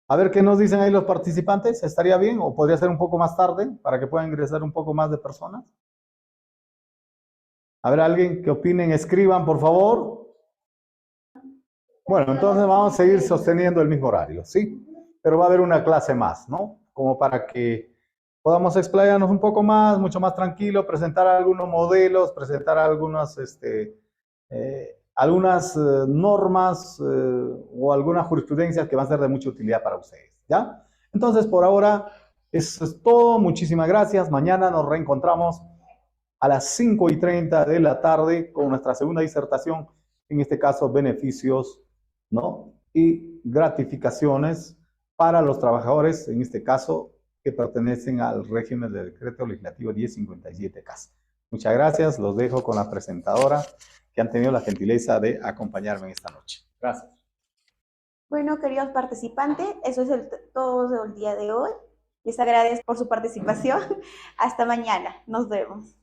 A ver qué nos dicen ahí los participantes. ¿Estaría bien o podría ser un poco más tarde para que puedan ingresar un poco más de personas? A ver, alguien que opinen, escriban, por favor. Bueno, entonces vamos a seguir sosteniendo el mismo horario, ¿sí? Pero va a haber una clase más, ¿no? Como para que podamos explayarnos un poco más, mucho más tranquilo, presentar algunos modelos, presentar algunas normas o algunas jurisprudencias que van a ser de mucha utilidad para ustedes, ¿ya? Entonces, por ahora, eso es todo. Muchísimas gracias. Mañana nos reencontramos a las 5:30 de la tarde con nuestra segunda disertación, en este caso, beneficios, ¿no?, y gratificaciones para los trabajadores, en este caso, que pertenecen al régimen del Decreto Legislativo 1057 CAS. Muchas gracias. Los dejo con la presentadora, que han tenido la gentileza de acompañarme en esta noche. Gracias. Bueno, queridos participantes, eso es todo el día de hoy. Les agradezco por su participación. Hasta mañana. Nos vemos.